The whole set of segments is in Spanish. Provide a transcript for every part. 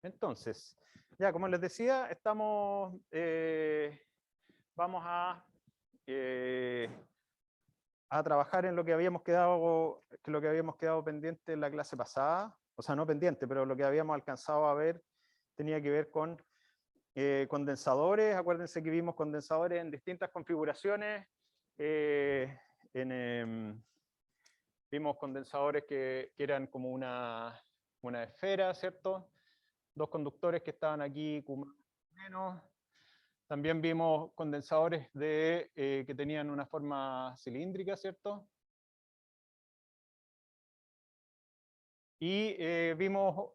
Entonces, ya como les decía, vamos a trabajar en lo que habíamos quedado pendiente en la clase pasada, o sea, no pendiente, pero lo que habíamos alcanzado a ver tenía que ver con condensadores. Acuérdense que vimos condensadores en distintas configuraciones. Vimos condensadores que eran como una esfera, ¿cierto? Dos conductores que estaban aquí, Q menos. También vimos condensadores que tenían una forma cilíndrica, ¿cierto? Y vimos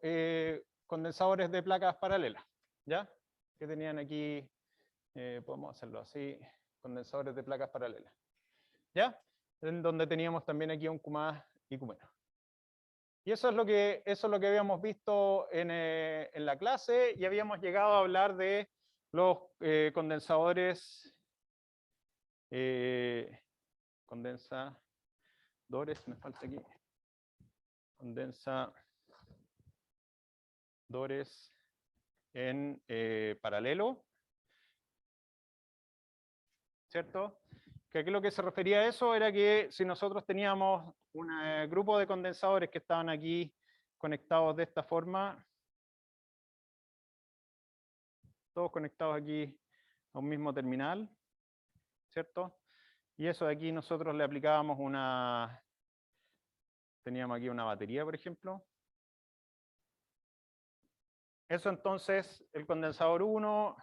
condensadores de placas paralelas, ¿ya? Que tenían aquí, podemos hacerlo así, condensadores de placas paralelas, ¿ya? En donde teníamos también aquí un Q más y Q menos. Y eso es lo que habíamos visto en la clase, y habíamos llegado a hablar de los condensadores, me falta aquí, condensadores en paralelo, ¿cierto? Que aquí lo que se refería a eso era que si nosotros teníamos un grupo de condensadores que estaban aquí conectados de esta forma, todos conectados aquí a un mismo terminal, ¿cierto? Y eso de aquí nosotros le aplicábamos teníamos aquí una batería, por ejemplo. Eso entonces, el condensador 1,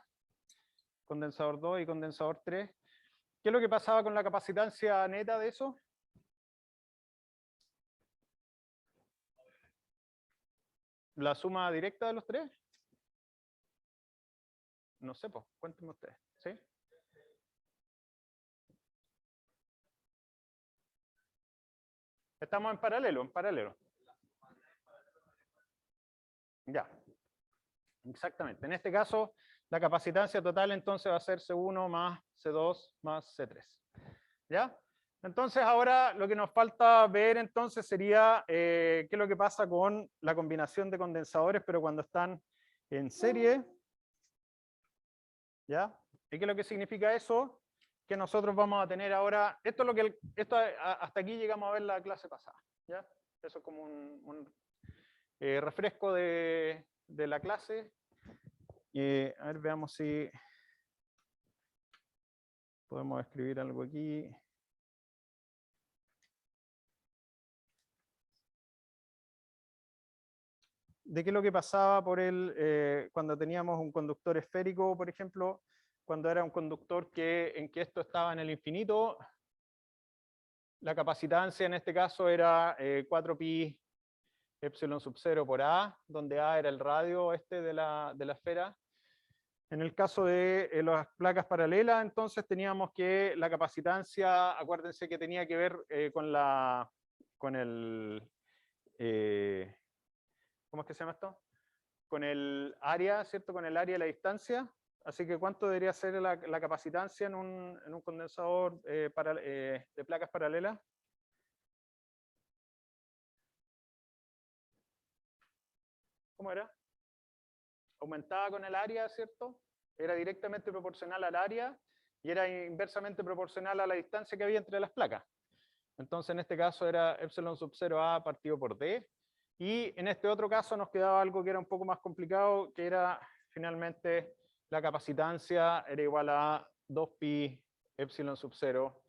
condensador 2 y condensador 3. ¿Qué es lo que pasaba con la capacitancia neta de eso? ¿La suma directa de los tres? No sé, pues, cuéntenme ustedes. ¿Sí? Estamos en paralelo, en paralelo. Ya. Exactamente. En este caso, la capacitancia total entonces va a ser C1 más C2 más C3. ¿Ya? Entonces ahora lo que nos falta ver entonces sería qué es lo que pasa con la combinación de condensadores, pero cuando están en serie. ¿Ya? ¿Y qué es lo que significa eso? Que nosotros vamos a tener ahora, hasta aquí llegamos a ver la clase pasada. ¿Ya? Eso es como un refresco de la clase. A ver, veamos si podemos escribir algo aquí. De qué es lo que pasaba cuando teníamos un conductor esférico, por ejemplo, cuando era un conductor en que esto estaba en el infinito, la capacitancia en este caso era 4pi epsilon sub 0 por A, donde A era el radio de la esfera. En el caso de las placas paralelas, entonces teníamos que la capacitancia, acuérdense que tenía que ver con el, ¿cómo es que se llama esto? Con el área, ¿cierto? Con el área de la distancia. Así que ¿cuánto debería ser la capacitancia en un condensador de placas paralelas? ¿Cómo era? Aumentaba con el área, ¿cierto? Era directamente proporcional al área y era inversamente proporcional a la distancia que había entre las placas. Entonces en este caso era epsilon sub 0a partido por d. Y en este otro caso nos quedaba algo que era un poco más complicado, que era finalmente la capacitancia era igual a 2pi epsilon sub 0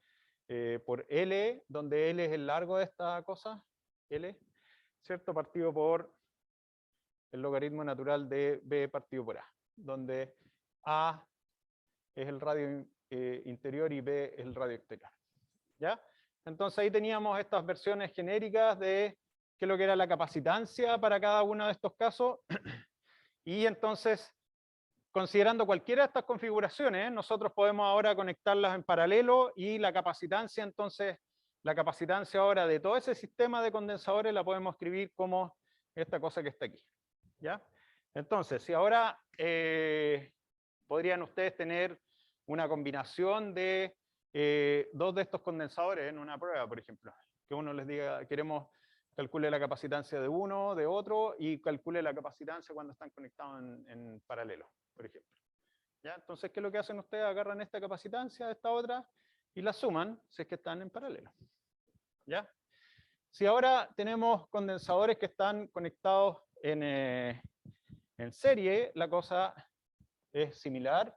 por L, donde L es el largo de esta cosa, L, ¿cierto? Partido por el logaritmo natural de B partido por A, donde A es el radio interior y B es el radio exterior. ¿Ya? Entonces ahí teníamos estas versiones genéricas de qué es lo que era la capacitancia para cada uno de estos casos. Y entonces, considerando cualquiera de estas configuraciones, nosotros podemos ahora conectarlas en paralelo y la capacitancia, entonces, la capacitancia ahora de todo ese sistema de condensadores la podemos escribir como esta cosa que está aquí. ¿Ya? Entonces, si ahora podrían ustedes tener una combinación de dos de estos condensadores en una prueba, por ejemplo, que uno les diga, queremos calcule la capacitancia de uno, de otro, y calcule la capacitancia cuando están conectados en paralelo, por ejemplo. ¿Ya? Entonces, ¿qué es lo que hacen ustedes? Agarran esta capacitancia, esta otra, y la suman si es que están en paralelo. ¿Ya? Si ahora tenemos condensadores que están conectados en serie, la cosa es similar.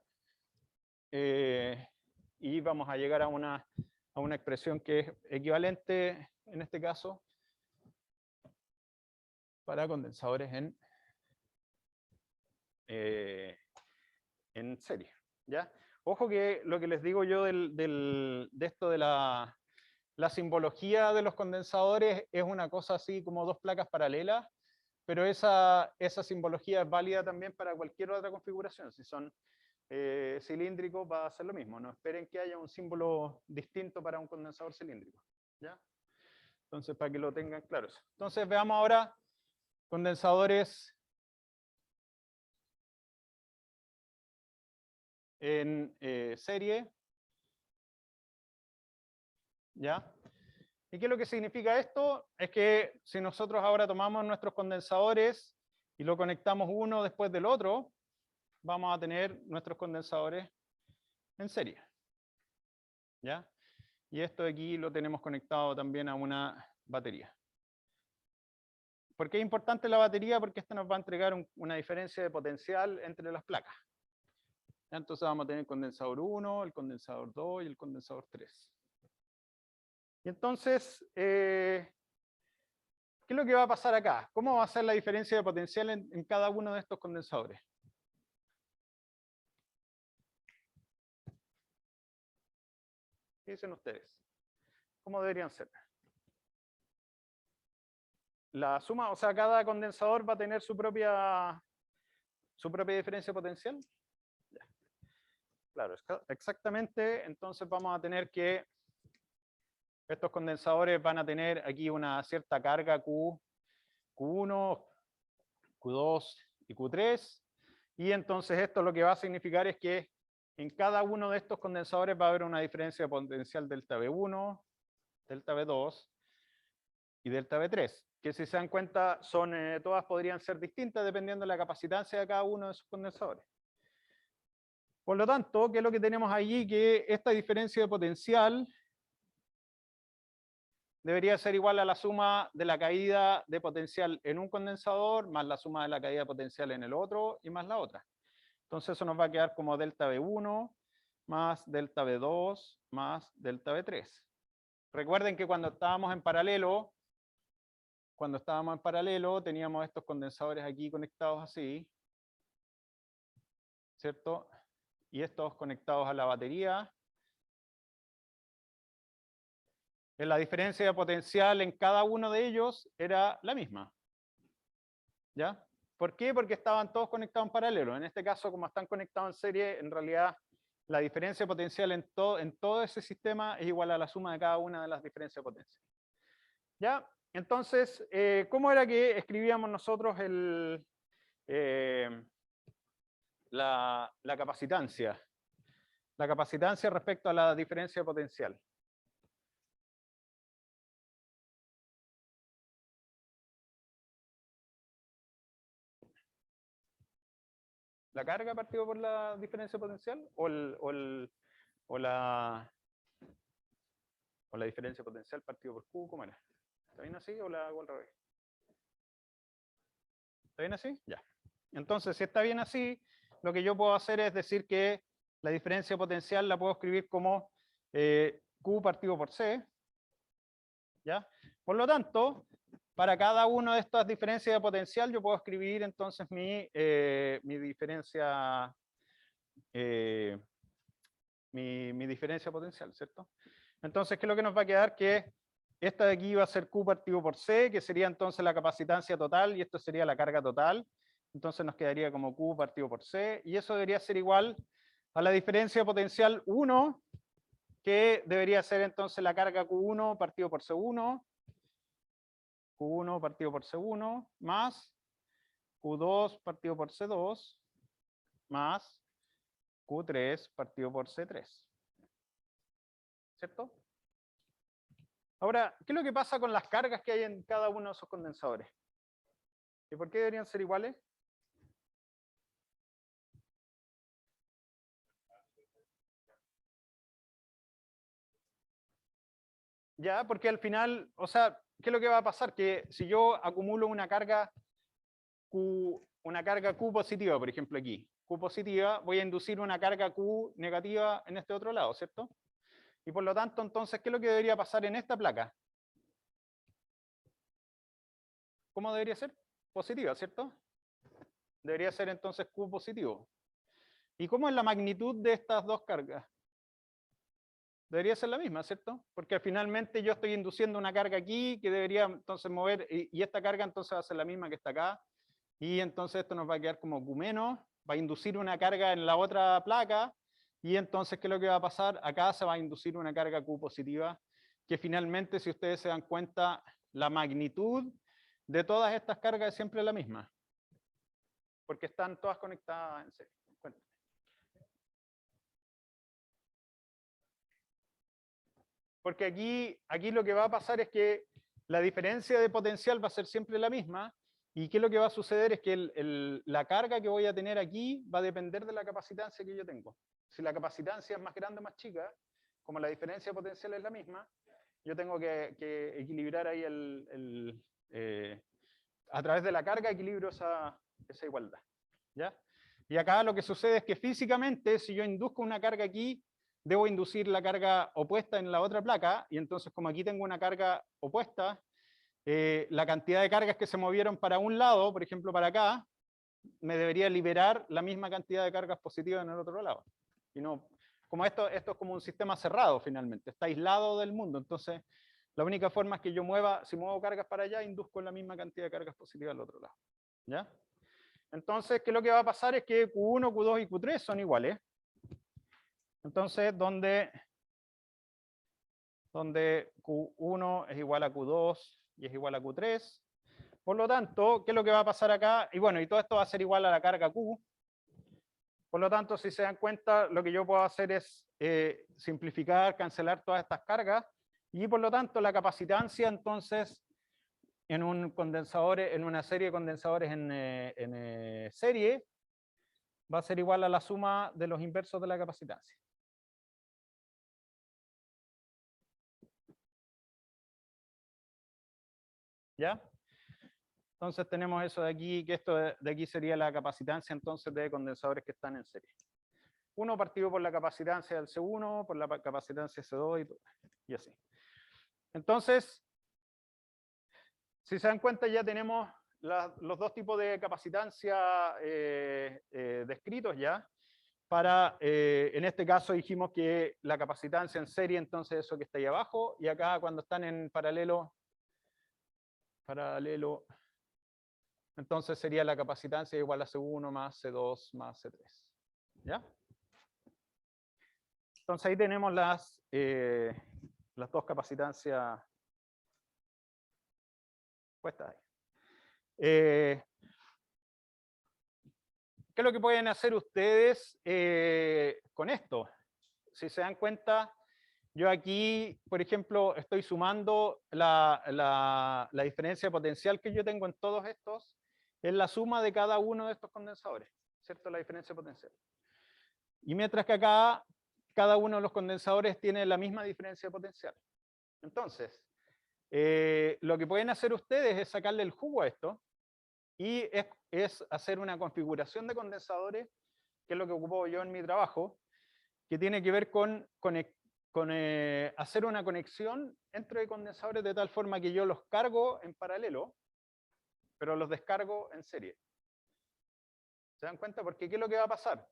Y vamos a llegar a una expresión que es equivalente, en este caso, para condensadores en serie. ¿Ya? Ojo que lo que les digo yo de esto de la simbología de los condensadores es una cosa así como dos placas paralelas, pero esa simbología es válida también para cualquier otra configuración. Si son cilíndricos va a ser lo mismo. No esperen que haya un símbolo distinto para un condensador cilíndrico. ¿Ya? Entonces, para que lo tengan claro eso. Entonces, veamos ahora condensadores en serie. ¿Ya? ¿Y qué es lo que significa esto? Es que si nosotros ahora tomamos nuestros condensadores y lo conectamos uno después del otro, vamos a tener nuestros condensadores en serie. ¿Ya? Y esto de aquí lo tenemos conectado también a una batería. ¿Por qué es importante la batería? Porque esto nos va a entregar una diferencia de potencial entre las placas. Entonces vamos a tener el condensador 1, el condensador 2 y el condensador 3. Y entonces, ¿qué es lo que va a pasar acá? ¿Cómo va a ser la diferencia de potencial en cada uno de estos condensadores? ¿Qué dicen ustedes? ¿Cómo deberían ser? La suma, o sea, cada condensador va a tener su propia diferencia potencial. Ya. Claro, exactamente. Entonces vamos a tener que estos condensadores van a tener aquí una cierta carga Q1, Q2 y Q3. Y entonces esto lo que va a significar es que en cada uno de estos condensadores va a haber una diferencia de potencial delta V1, delta V2 y delta V3, que si se dan cuenta todas podrían ser distintas dependiendo de la capacitancia de cada uno de esos condensadores. Por lo tanto, ¿qué es lo que tenemos allí? Que esta diferencia de potencial debería ser igual a la suma de la caída de potencial en un condensador, más la suma de la caída de potencial en el otro, y más la otra. Entonces eso nos va a quedar como delta V1 más delta V2 más delta V3. Recuerden que cuando estábamos en paralelo, teníamos estos condensadores aquí conectados así, ¿cierto? Y estos conectados a la batería. La diferencia de potencial en cada uno de ellos era la misma. ¿Ya? ¿Por qué? Porque estaban todos conectados en paralelo. En este caso, como están conectados en serie, en realidad la diferencia de potencial en todo ese sistema es igual a la suma de cada una de las diferencias de potencial. ¿Ya? Entonces, ¿cómo era que escribíamos nosotros la capacitancia? La capacitancia respecto a la diferencia de potencial. ¿La carga partido por la diferencia potencial? ¿O la diferencia potencial partido por Q? ¿Cómo era? ¿Está bien así o la hago al revés? ¿Está bien así? Ya. Entonces, si está bien así, lo que yo puedo hacer es decir que la diferencia potencial la puedo escribir como Q partido por C. ¿Ya? Por lo tanto, para cada una de estas diferencias de potencial, yo puedo escribir entonces mi diferencia mi diferencia potencial, ¿cierto? Entonces, ¿qué es lo que nos va a quedar? Que esta de aquí va a ser Q partido por C, que sería entonces la capacitancia total, y esto sería la carga total. Entonces nos quedaría como Q partido por C, y eso debería ser igual a la diferencia de potencial 1, que debería ser entonces la carga Q1 partido por C1, Q1 partido por C1, más Q2 partido por C2, más Q3 partido por C3. ¿Cierto? Ahora, ¿qué es lo que pasa con las cargas que hay en cada uno de esos condensadores? ¿Y por qué deberían ser iguales? Ya, porque al final, o sea, ¿qué es lo que va a pasar? Que si yo acumulo una carga Q positiva, por ejemplo aquí, Q positiva, voy a inducir una carga Q negativa en este otro lado, ¿cierto? Y por lo tanto, entonces, ¿qué es lo que debería pasar en esta placa? ¿Cómo debería ser? Positiva, ¿cierto? Debería ser entonces Q positivo. ¿Y cómo es la magnitud de estas dos cargas? Debería ser la misma, ¿cierto? Porque finalmente yo estoy induciendo una carga aquí que debería entonces mover, y esta carga entonces va a ser la misma que está acá, y entonces esto nos va a quedar como Q menos, va a inducir una carga en la otra placa, y entonces, ¿qué es lo que va a pasar? Acá se va a inducir una carga Q positiva, que finalmente, si ustedes se dan cuenta, la magnitud de todas estas cargas es siempre la misma, porque están todas conectadas en serie. Porque aquí lo que va a pasar es que la diferencia de potencial va a ser siempre la misma, y ¿qué es lo que va a suceder? Es que la carga que voy a tener aquí va a depender de la capacitancia que yo tengo. Si la capacitancia es más grande o más chica, como la diferencia de potencial es la misma, yo tengo que equilibrar ahí a través de la carga equilibro esa igualdad. ¿Ya? Y acá lo que sucede es que físicamente, si yo induzco una carga aquí, debo inducir la carga opuesta en la otra placa, y entonces como aquí tengo una carga opuesta, la cantidad de cargas que se movieron para un lado, por ejemplo para acá, me debería liberar la misma cantidad de cargas positivas en el otro lado. Y no, como esto es como un sistema cerrado finalmente, está aislado del mundo, entonces la única forma es que yo mueva, si muevo cargas para allá, induzco la misma cantidad de cargas positivas al otro lado. ¿Ya? Entonces, ¿qué es lo que va a pasar? Es que Q1, Q2 y Q3 son iguales. Entonces, donde Q1 es igual a Q2 y es igual a Q3. Por lo tanto, ¿qué es lo que va a pasar acá? Y bueno, y todo esto va a ser igual a la carga Q. Por lo tanto, si se dan cuenta, lo que yo puedo hacer es simplificar, cancelar todas estas cargas, y por lo tanto la capacitancia entonces en un condensador, en una serie de condensadores en serie, va a ser igual a la suma de los inversos de la capacitancia. ¿Ya? Entonces tenemos eso de aquí, que esto de aquí sería la capacitancia entonces de condensadores que están en serie. Uno partido por la capacitancia del C1, por la capacitancia C2 y así. Entonces, si se dan cuenta, ya tenemos los dos tipos de capacitancia descritos ya. En este caso dijimos que la capacitancia en serie, entonces eso que está ahí abajo, y acá cuando están en paralelo, entonces sería la capacitancia igual a C1 más C2 más C3. ¿Ya? Entonces ahí tenemos las dos capacitancias puestas ahí. ¿Qué es lo que pueden hacer ustedes con esto? Si se dan cuenta, yo aquí, por ejemplo, estoy sumando la diferencia potencial que yo tengo en todos estos, es la suma de cada uno de estos condensadores, ¿cierto? La diferencia potencial. Y mientras que acá, cada uno de los condensadores tiene la misma diferencia potencial. Entonces, lo que pueden hacer ustedes es sacarle el jugo a esto, y es hacer una configuración de condensadores, que es lo que ocupo yo en mi trabajo, que tiene que ver con hacer una conexión entre condensadores de tal forma que yo los cargo en paralelo, pero los descargo en serie. ¿Se dan cuenta? Porque ¿qué es lo que va a pasar?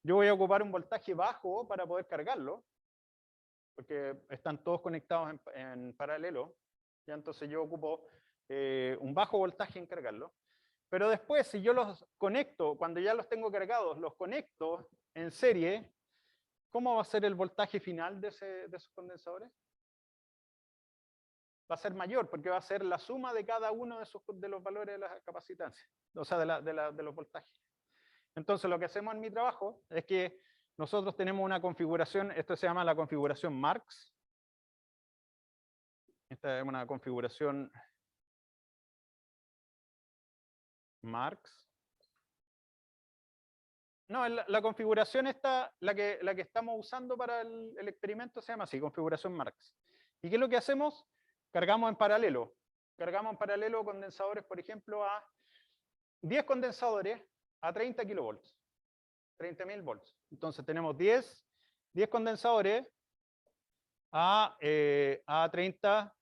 Yo voy a ocupar un voltaje bajo para poder cargarlo, porque están todos conectados en paralelo, ¿ya? Entonces yo ocupo un bajo voltaje en cargarlo. Pero después, si yo los conecto, cuando ya los tengo cargados, los conecto en serie, ¿cómo va a ser el voltaje final de esos condensadores? Va a ser mayor, porque va a ser la suma de cada uno de los valores de la capacitancia, o sea, de los voltajes. Entonces, lo que hacemos en mi trabajo es que nosotros tenemos una configuración, esto se llama la configuración Marx. Esta es una configuración Marx. No, la configuración esta, la que estamos usando para el experimento se llama así, configuración Marx. ¿Y qué es lo que hacemos? Cargamos en paralelo. Cargamos en paralelo condensadores, por ejemplo, a 10 condensadores a 30 kilovolts. 30.000 volts. Entonces tenemos 10 condensadores a 30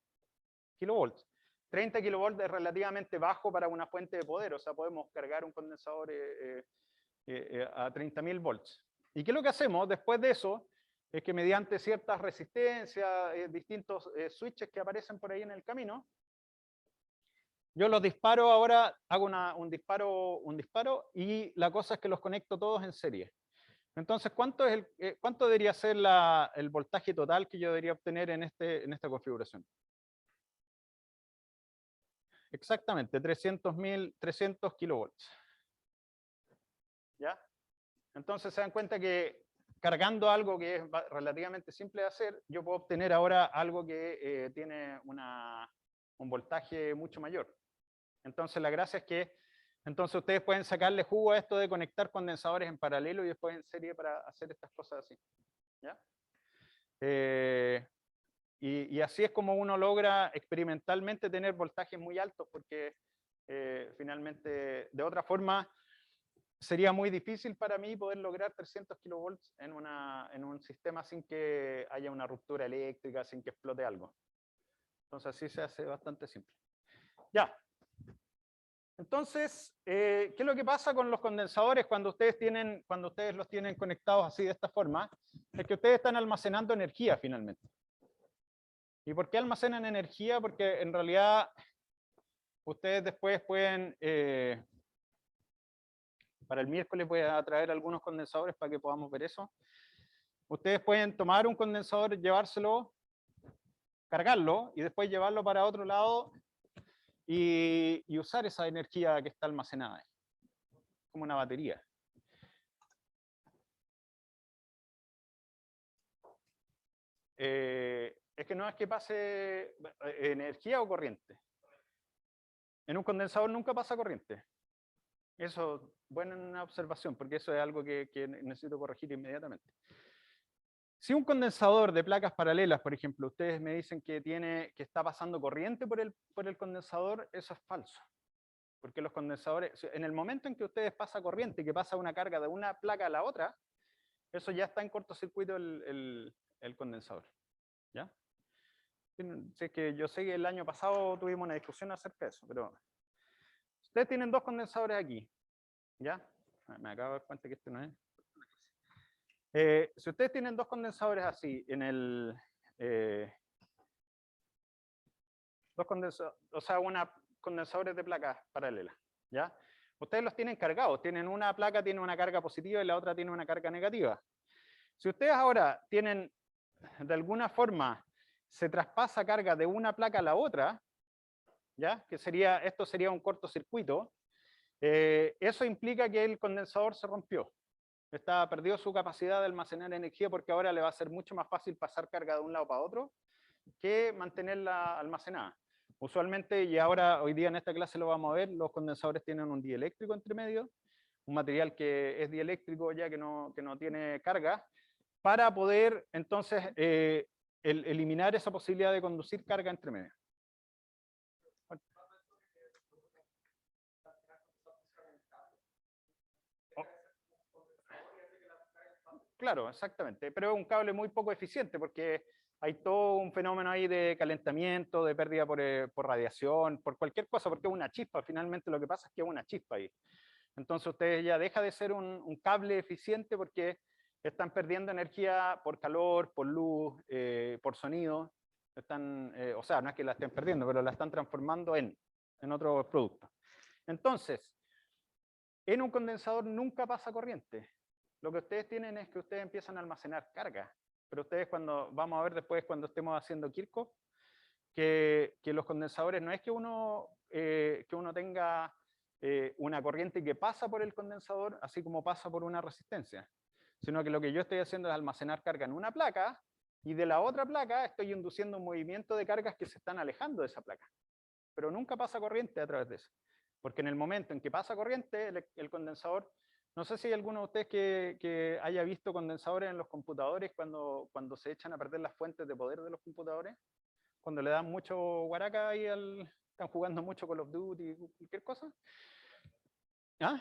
kilovolts. 30 kilovolts es relativamente bajo para una fuente de poder, o sea, podemos cargar un condensador a 30.000 volts. ¿Y qué es lo que hacemos después de eso? Es que mediante ciertas resistencias, distintos switches que aparecen por ahí en el camino, yo los disparo ahora, hago un disparo y la cosa es que los conecto todos en serie. Entonces, ¿cuánto debería ser el voltaje total que yo debería obtener en esta configuración? Exactamente, 300 kilovolts. ¿Ya? Entonces se dan cuenta que cargando algo que es relativamente simple de hacer, yo puedo obtener ahora algo que tiene un voltaje mucho mayor. Entonces la gracia es que entonces ustedes pueden sacarle jugo a esto de conectar condensadores en paralelo y después en serie para hacer estas cosas así. ¿Ya? Y así es como uno logra experimentalmente tener voltajes muy altos, porque finalmente de otra forma sería muy difícil para mí poder lograr 300 kilovolts en un sistema sin que haya una ruptura eléctrica, sin que explote algo. Entonces así se hace bastante simple. Ya. Entonces, ¿qué es lo que pasa con los condensadores cuando ustedes los tienen conectados así de esta forma? Es que ustedes están almacenando energía finalmente. ¿Y por qué almacenan energía? Porque en realidad ustedes después pueden, para el miércoles voy a traer algunos condensadores para que podamos ver eso. Ustedes pueden tomar un condensador, llevárselo, cargarlo y después llevarlo para otro lado y usar esa energía que está almacenada ahí, como una batería. Es que no es que pase energía o corriente. En un condensador nunca pasa corriente. Eso, buena observación, porque eso es algo que necesito corregir inmediatamente. Si un condensador de placas paralelas, por ejemplo, ustedes me dicen que está pasando corriente por el condensador, eso es falso. Porque los condensadores, en el momento en que ustedes pasa corriente y que pasa una carga de una placa a la otra, eso ya está en cortocircuito el condensador. ¿Ya? Sí, que yo sé que el año pasado tuvimos una discusión acerca de eso, pero ustedes tienen dos condensadores aquí. ¿Ya? Me acabo de dar cuenta que este no es. Si ustedes tienen dos condensadores así, o sea, condensadores de placas paralelas, ¿ya? Ustedes los tienen cargados, una placa tiene una carga positiva y la otra tiene una carga negativa. Si ustedes ahora tienen, de alguna forma, se traspasa carga de una placa a la otra, ¿ya? Esto sería un cortocircuito, eso implica que el condensador se rompió. Perdió su capacidad de almacenar energía porque ahora le va a ser mucho más fácil pasar carga de un lado para otro que mantenerla almacenada. Usualmente, y ahora hoy día en esta clase lo vamos a ver, los condensadores tienen un dieléctrico entre medio, un material que es dieléctrico ya que no tiene carga, para poder entonces eliminar esa posibilidad de conducir carga entre medio. Claro, exactamente, pero es un cable muy poco eficiente porque hay todo un fenómeno ahí de calentamiento, de pérdida por radiación, por cualquier cosa, porque es una chispa, finalmente lo que pasa es que es una chispa ahí. Entonces ustedes ya deja de ser un cable eficiente porque están perdiendo energía por calor, por luz, por sonido, o sea, no es que la estén perdiendo, pero la están transformando en otro producto. Entonces, en un condensador nunca pasa corriente. Lo que ustedes tienen es que ustedes empiezan a almacenar carga, pero ustedes vamos a ver después cuando estemos haciendo Kirchhoff, que los condensadores no es que uno tenga una corriente que pasa por el condensador, así como pasa por una resistencia, sino que lo que yo estoy haciendo es almacenar carga en una placa Y de la otra placa estoy induciendo un movimiento de cargas que se están alejando de esa placa. Pero nunca pasa corriente a través de eso. Porque en el momento en que pasa corriente, el condensador, no sé si hay alguno de ustedes que haya visto condensadores en los computadores cuando se echan a perder las fuentes de poder de los computadores, cuando le dan mucho guaraca ahí están jugando mucho Call of Duty, cualquier cosa. ¿Ah?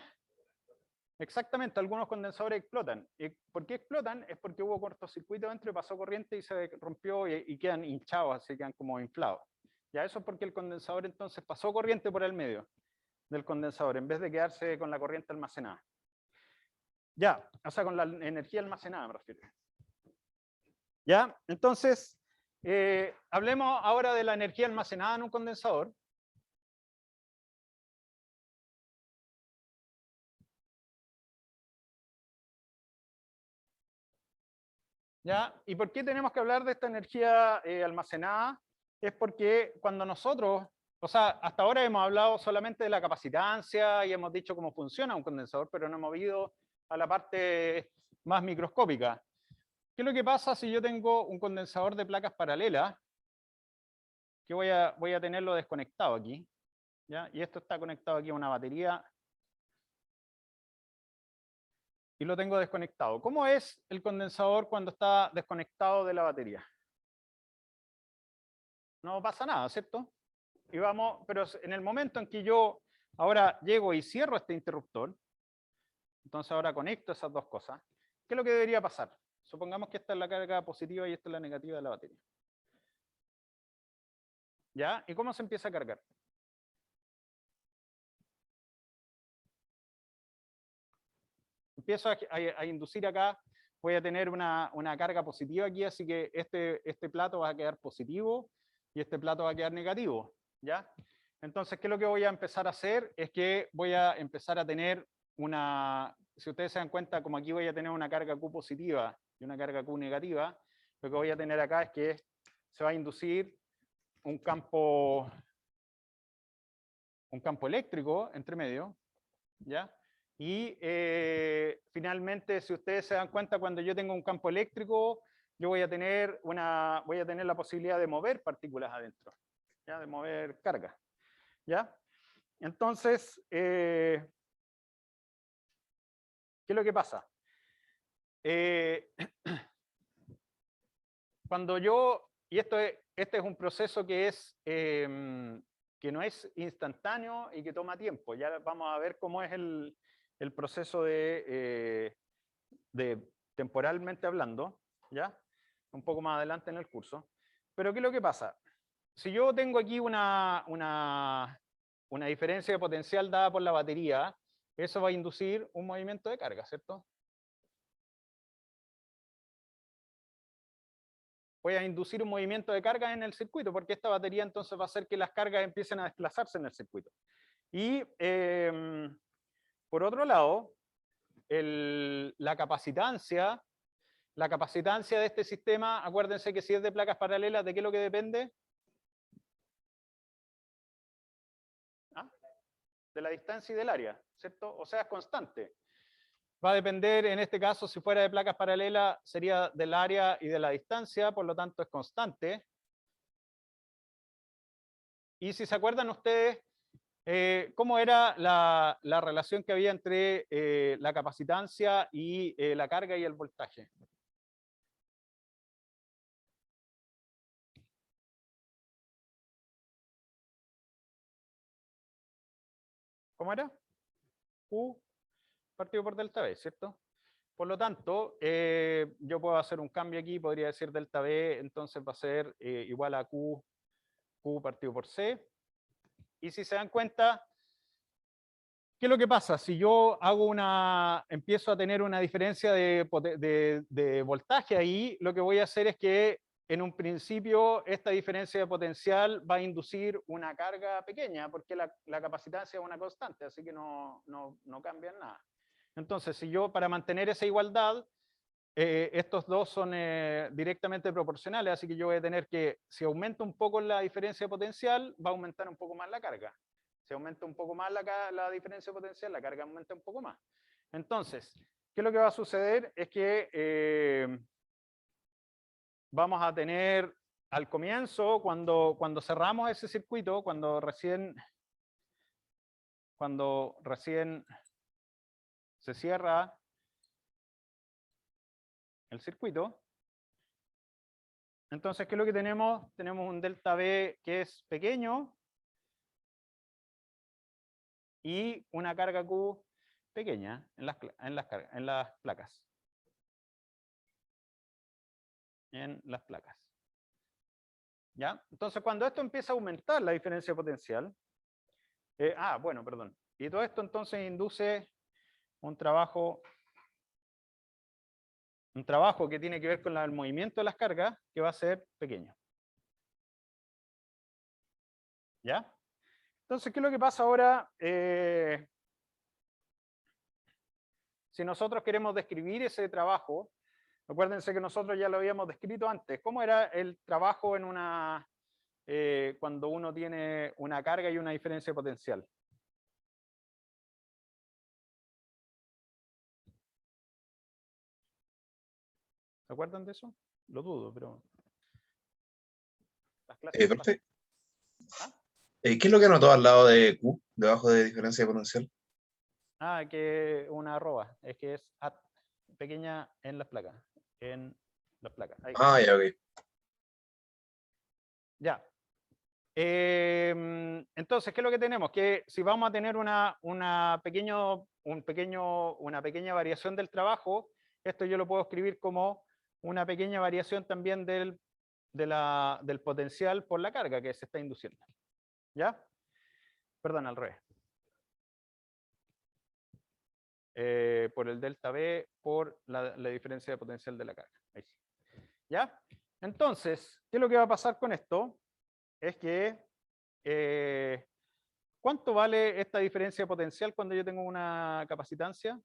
Exactamente, algunos condensadores explotan. ¿Y por qué explotan? Es porque hubo cortocircuito dentro y pasó corriente y se rompió y quedan hinchados, así quedan como inflados. Ya eso es porque el condensador entonces pasó corriente por el medio del condensador, en vez de quedarse con la corriente almacenada. Ya, o sea, con la energía almacenada me refiero. Ya, entonces, hablemos ahora de la energía almacenada en un condensador. ¿Ya? ¿Y por qué tenemos que hablar de esta energía almacenada? Es porque cuando nosotros, o sea, hasta ahora hemos hablado solamente de la capacitancia y hemos dicho cómo funciona un condensador, pero no hemos ido a la parte más microscópica. ¿Qué es lo que pasa si yo tengo un condensador de placas paralelas? Que voy a tenerlo desconectado aquí, ¿ya? Y esto está conectado aquí a una batería. Y lo tengo desconectado. ¿Cómo es el condensador cuando está desconectado de la batería? No pasa nada, ¿cierto? Y vamos, pero en el momento en que yo ahora llego y cierro este interruptor, entonces ahora conecto esas dos cosas, ¿qué es lo que debería pasar? Supongamos que esta es la carga positiva y esta es la negativa de la batería. ¿Ya? ¿Y cómo se empieza a cargar? Empiezo a inducir acá, voy a tener una carga positiva aquí, así que este plato va a quedar positivo y este plato va a quedar negativo, ¿ya? Entonces, ¿qué es lo que voy a empezar a hacer? Es que voy a empezar a tener si ustedes se dan cuenta, como aquí voy a tener una carga Q positiva y una carga Q negativa, lo que voy a tener acá es que se va a inducir un campo eléctrico entre medio, ¿ya? Y finalmente, si ustedes se dan cuenta, cuando yo tengo un campo eléctrico, yo voy a tener la posibilidad de mover partículas adentro, ¿ya? De mover carga, ¿ya? Entonces, ¿qué es lo que pasa? Cuando y este es un proceso que que no es instantáneo y que toma tiempo. Ya vamos a ver cómo es el proceso de temporalmente hablando, ¿ya? Un poco más adelante en el curso. Pero ¿qué es lo que pasa? Si yo tengo aquí una diferencia de potencial dada por la batería, eso va a inducir un movimiento de carga, ¿cierto? Voy a inducir un movimiento de carga en el circuito, porque esta batería entonces va a hacer que las cargas empiecen a desplazarse en el circuito. Y por otro lado, la capacitancia de este sistema, acuérdense que si es de placas paralelas, ¿de qué es lo que depende? ¿Ah? De la distancia y del área, ¿cierto? O sea, es constante. Va a depender, en este caso, si fuera de placas paralelas, sería del área y de la distancia, por lo tanto es constante. Y si se acuerdan ustedes, ¿cómo era la relación que había entre la capacitancia y la carga y el voltaje? ¿Cómo era? Q partido por delta B, ¿cierto? Por lo tanto, yo puedo hacer un cambio aquí, podría decir delta B, entonces va a ser igual a Q partido por C. Y si se dan cuenta, ¿qué es lo que pasa? Si yo empiezo a tener una diferencia de voltaje ahí, lo que voy a hacer es que en un principio esta diferencia de potencial va a inducir una carga pequeña, porque la capacitancia es una constante, así que no cambia nada. Entonces, si yo para mantener esa igualdad, estos dos son directamente proporcionales, así que yo voy a tener que, si aumento un poco la diferencia de potencial, va a aumentar un poco más la carga. Si aumenta un poco más la diferencia de potencial, la carga aumenta un poco más. Entonces, ¿qué es lo que va a suceder? Es que vamos a tener al comienzo, cuando cerramos ese circuito, cuando recién se cierra el circuito, entonces, ¿qué es lo que tenemos? Tenemos un delta V que es pequeño y una carga Q pequeña en las placas. En las placas. ¿Ya? Entonces, cuando esto empieza a aumentar la diferencia potencial, bueno, perdón. Y todo esto entonces induce un trabajo que tiene que ver con el movimiento de las cargas, que va a ser pequeño. ¿Ya? Entonces, ¿qué es lo que pasa ahora? Si nosotros queremos describir ese trabajo, acuérdense que nosotros ya lo habíamos descrito antes. ¿Cómo era el trabajo en cuando uno tiene una carga y una diferencia potencial? ¿Se acuerdan de eso? Lo dudo, pero... Las clases Profe, ¿Ah? ¿qué es lo que anotó al lado de Q, debajo de diferencia potencial? Que una arroba, es que es pequeña en las placas. En las placas. Ahí. Ya, ok. Ya. Entonces, ¿qué es lo que tenemos? Que si vamos a tener una pequeña variación del trabajo, esto yo lo puedo escribir como una pequeña variación también del potencial por la carga que se está induciendo. ¿Ya? Perdón, al revés. Por el delta V por la diferencia de potencial de la carga. Ahí sí. ¿Ya? Entonces, ¿qué es lo que va a pasar con esto? Es que, ¿cuánto vale esta diferencia potencial cuando yo tengo una capacitancia?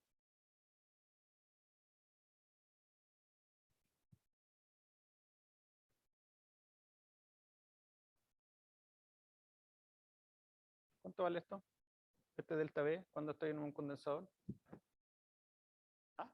¿Cuánto vale esto? Este delta V cuando estoy en un condensador. ¿Ah?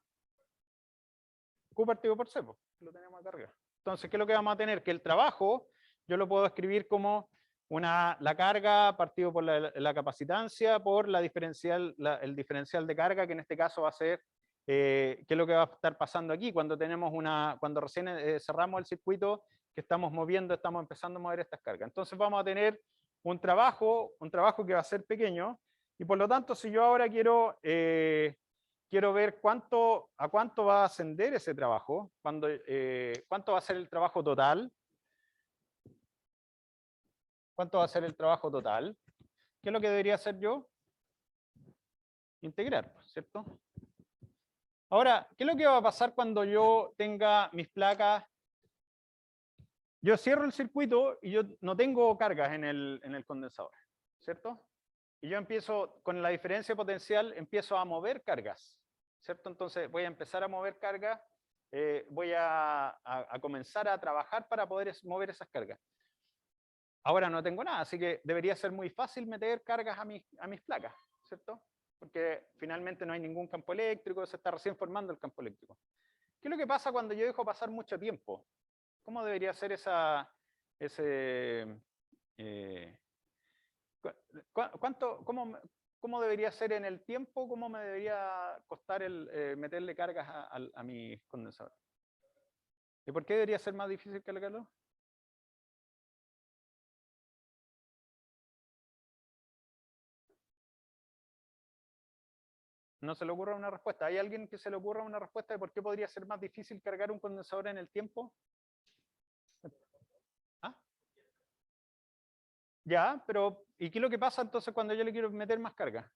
Q partido por C, pues, lo tenemos acá arriba. Entonces, ¿qué es lo que vamos a tener? Que el trabajo yo lo puedo escribir como la carga partido por la capacitancia por el diferencial de carga, que en este caso va a ser, ¿qué es lo que va a estar pasando aquí? Cuando cuando recién cerramos el circuito, que estamos empezando a mover estas cargas. Entonces vamos a tener un trabajo que va a ser pequeño, y por lo tanto, si yo ahora quiero ver a cuánto va a ascender ese trabajo, cuánto va a ser el trabajo total. ¿Cuánto va a ser el trabajo total? ¿Qué es lo que debería hacer yo? Integrar, ¿cierto? Ahora, ¿qué es lo que va a pasar cuando yo tenga mis placas? Yo cierro el circuito y yo no tengo cargas en el condensador, ¿cierto? Y yo empiezo, con la diferencia potencial, empiezo a mover cargas, ¿cierto? Entonces voy a empezar a mover cargas, voy a comenzar a trabajar para poder mover esas cargas. Ahora no tengo nada, así que debería ser muy fácil meter cargas a mis placas, ¿cierto? Porque finalmente no hay ningún campo eléctrico, se está recién formando el campo eléctrico. ¿Qué es lo que pasa cuando yo dejo pasar mucho tiempo? ¿Cómo debería ser cómo debería ser en el tiempo? ¿Cómo me debería costar meterle cargas a mis condensadores? ¿Y por qué debería ser más difícil cargarlo? No se le ocurre una respuesta. ¿Hay alguien que se le ocurra una respuesta de por qué podría ser más difícil cargar un condensador en el tiempo? ¿Ah? Ya, pero ¿y qué es lo que pasa entonces cuando yo le quiero meter más carga?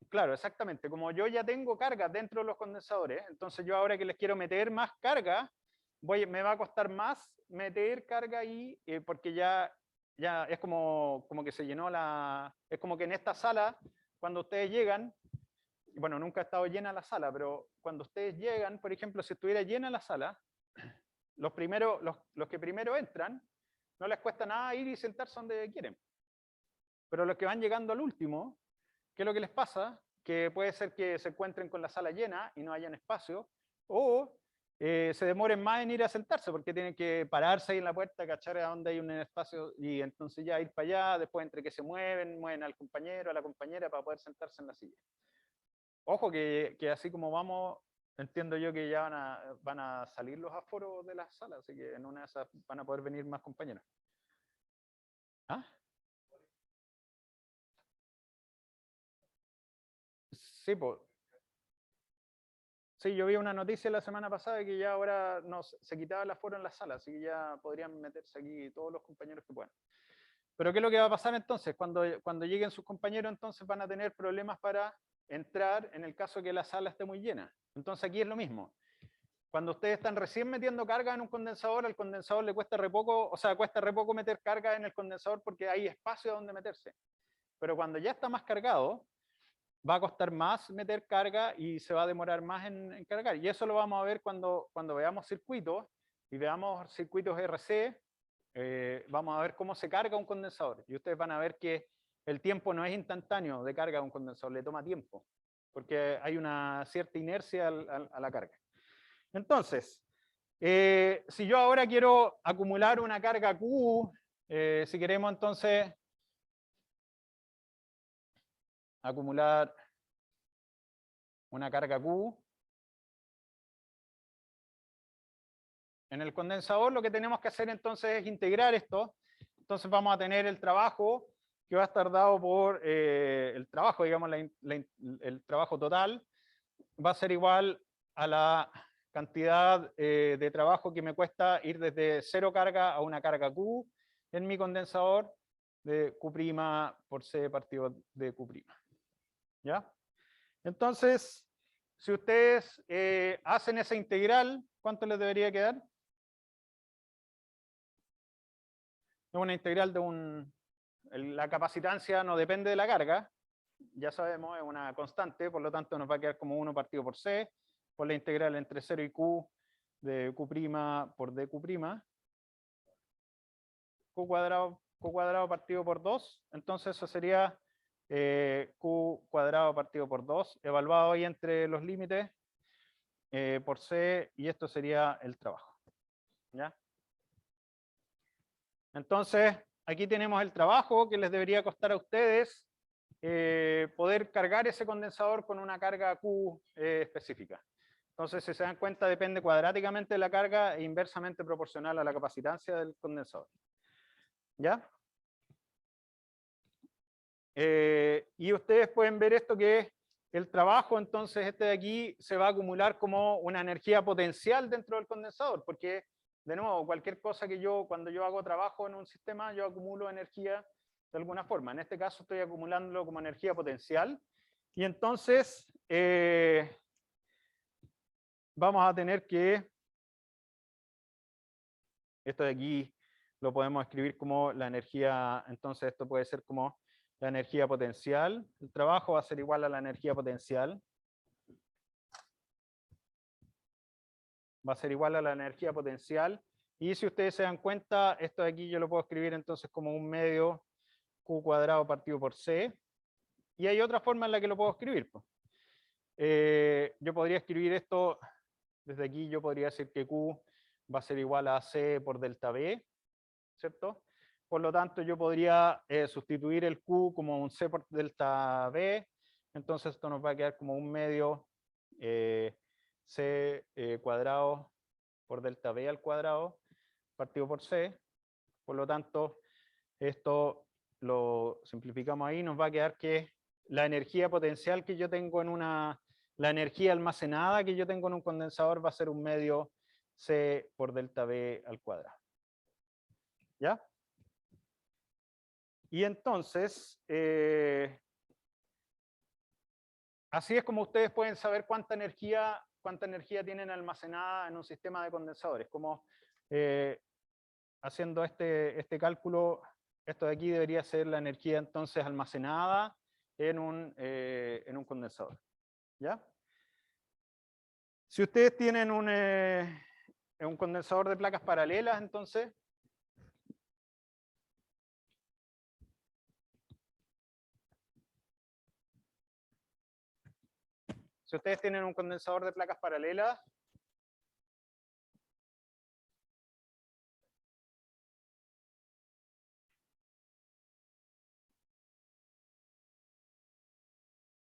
Claro, exactamente. Como yo ya tengo cargas dentro de los condensadores, entonces yo ahora que les quiero meter más carga, me va a costar más meter carga ahí, porque ya es como que se llenó es como que en esta sala, cuando ustedes llegan, bueno, nunca ha estado llena la sala, pero cuando ustedes llegan, por ejemplo, si estuviera llena la sala, los que primero entran, no les cuesta nada ir y sentarse donde quieren. Pero los que van llegando al último, ¿qué es lo que les pasa? porque puede ser que se encuentren con la sala llena y no hayan espacio, o se demoren más en ir a sentarse porque tienen que pararse ahí en la puerta, cachar a dónde hay un espacio y entonces ya ir para allá, después entre que se mueven al compañero, a la compañera para poder sentarse en la silla. Ojo que así como vamos, entiendo yo que ya van a salir los aforos de las salas, así que en una de esas van a poder venir más compañeros. ¿Ah? Sí, pues. Sí, yo vi una noticia la semana pasada de que ya ahora se quitaba el aforo en la sala, así que ya podrían meterse aquí todos los compañeros que puedan. Pero ¿qué es lo que va a pasar entonces? Cuando lleguen sus compañeros, entonces van a tener problemas para entrar en el caso que la sala esté muy llena. Entonces aquí es lo mismo. Cuando ustedes están recién metiendo carga en un condensador, al condensador le cuesta re poco, o sea, cuesta re poco meter carga en el condensador porque hay espacio donde meterse. Pero cuando ya está más cargado, va a costar más meter carga y se va a demorar más en cargar. Y eso lo vamos a ver cuando veamos circuitos y veamos circuitos RC, vamos a ver cómo se carga un condensador. Y ustedes van a ver que el tiempo no es instantáneo de carga de un condensador, le toma tiempo, porque hay una cierta inercia a la carga. Entonces, si yo ahora quiero acumular una carga Q, si queremos entonces acumular una carga Q en el condensador, lo que tenemos que hacer entonces es integrar esto. Entonces vamos a tener el trabajo que va a estar dado por el trabajo, digamos, el trabajo total, va a ser igual a la cantidad de trabajo que me cuesta ir desde cero carga a una carga Q en mi condensador de Q' por C partido de Q'. ¿Ya? Entonces, si ustedes hacen esa integral, ¿cuánto les debería quedar? Es una integral de la capacitancia no depende de la carga, ya sabemos, es una constante, por lo tanto nos va a quedar como 1 partido por C, por la integral entre 0 y Q de Q' por dQ', Q cuadrado partido por 2, entonces eso sería Q cuadrado partido por 2, evaluado ahí entre los límites por C, y esto sería el trabajo. ¿Ya? Entonces, aquí tenemos el trabajo que les debería costar a ustedes poder cargar ese condensador con una carga Q específica. Entonces, si se dan cuenta, depende cuadráticamente de la carga e inversamente proporcional a la capacitancia del condensador. ¿Ya? Y ustedes pueden ver esto que es el trabajo, entonces este de aquí se va a acumular como una energía potencial dentro del condensador, porque, de nuevo, cualquier cosa que cuando yo hago trabajo en un sistema, yo acumulo energía de alguna forma. En este caso estoy acumulándolo como energía potencial, y entonces vamos a tener que, esto de aquí lo podemos escribir como la energía, entonces esto puede ser como la energía potencial, el trabajo va a ser igual a la energía potencial, va a ser igual a la energía potencial, y si ustedes se dan cuenta, esto de aquí yo lo puedo escribir entonces como un medio Q cuadrado partido por C, y hay otra forma en la que lo puedo escribir. Yo podría escribir esto, desde aquí yo podría decir que Q va a ser igual a C por delta B, ¿cierto? Por lo tanto, yo podría sustituir el Q como un C por delta B, entonces esto nos va a quedar como un medio C cuadrado por delta B al cuadrado partido por C. Por lo tanto, esto lo simplificamos ahí, nos va a quedar que la energía potencial que yo tengo la energía almacenada que yo tengo en un condensador va a ser un medio C por delta B al cuadrado. ¿Ya? Y entonces, así es como ustedes pueden saber cuánta energía tienen almacenada en un sistema de condensadores. Como haciendo este cálculo, esto de aquí debería ser la energía entonces almacenada en un condensador. ¿Ya? Si ustedes tienen un condensador de placas paralelas, entonces, Si ustedes tienen un condensador de placas paralelas,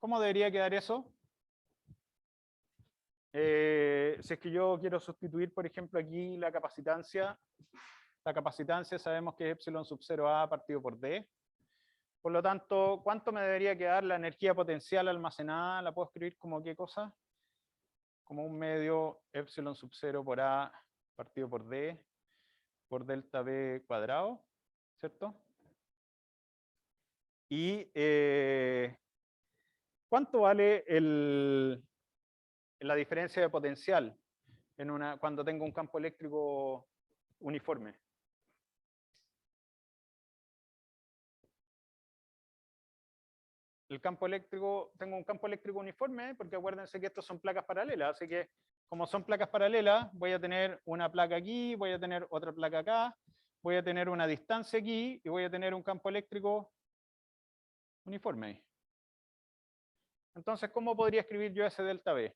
¿cómo debería quedar eso? Si es que yo quiero sustituir, por ejemplo, aquí la capacitancia sabemos que es epsilon sub 0A partido por D. Por lo tanto, ¿cuánto me debería quedar la energía potencial almacenada? ¿La puedo escribir como qué cosa? Como un medio epsilon sub 0 por A partido por D por delta B cuadrado, ¿cierto? Y ¿cuánto vale la diferencia de potencial cuando tengo un campo eléctrico uniforme? Tengo un campo eléctrico uniforme, porque acuérdense que estos son placas paralelas, así que como son placas paralelas, voy a tener una placa aquí, voy a tener otra placa acá, voy a tener una distancia aquí y voy a tener un campo eléctrico uniforme ahí. Entonces, ¿cómo podría escribir yo ese delta B?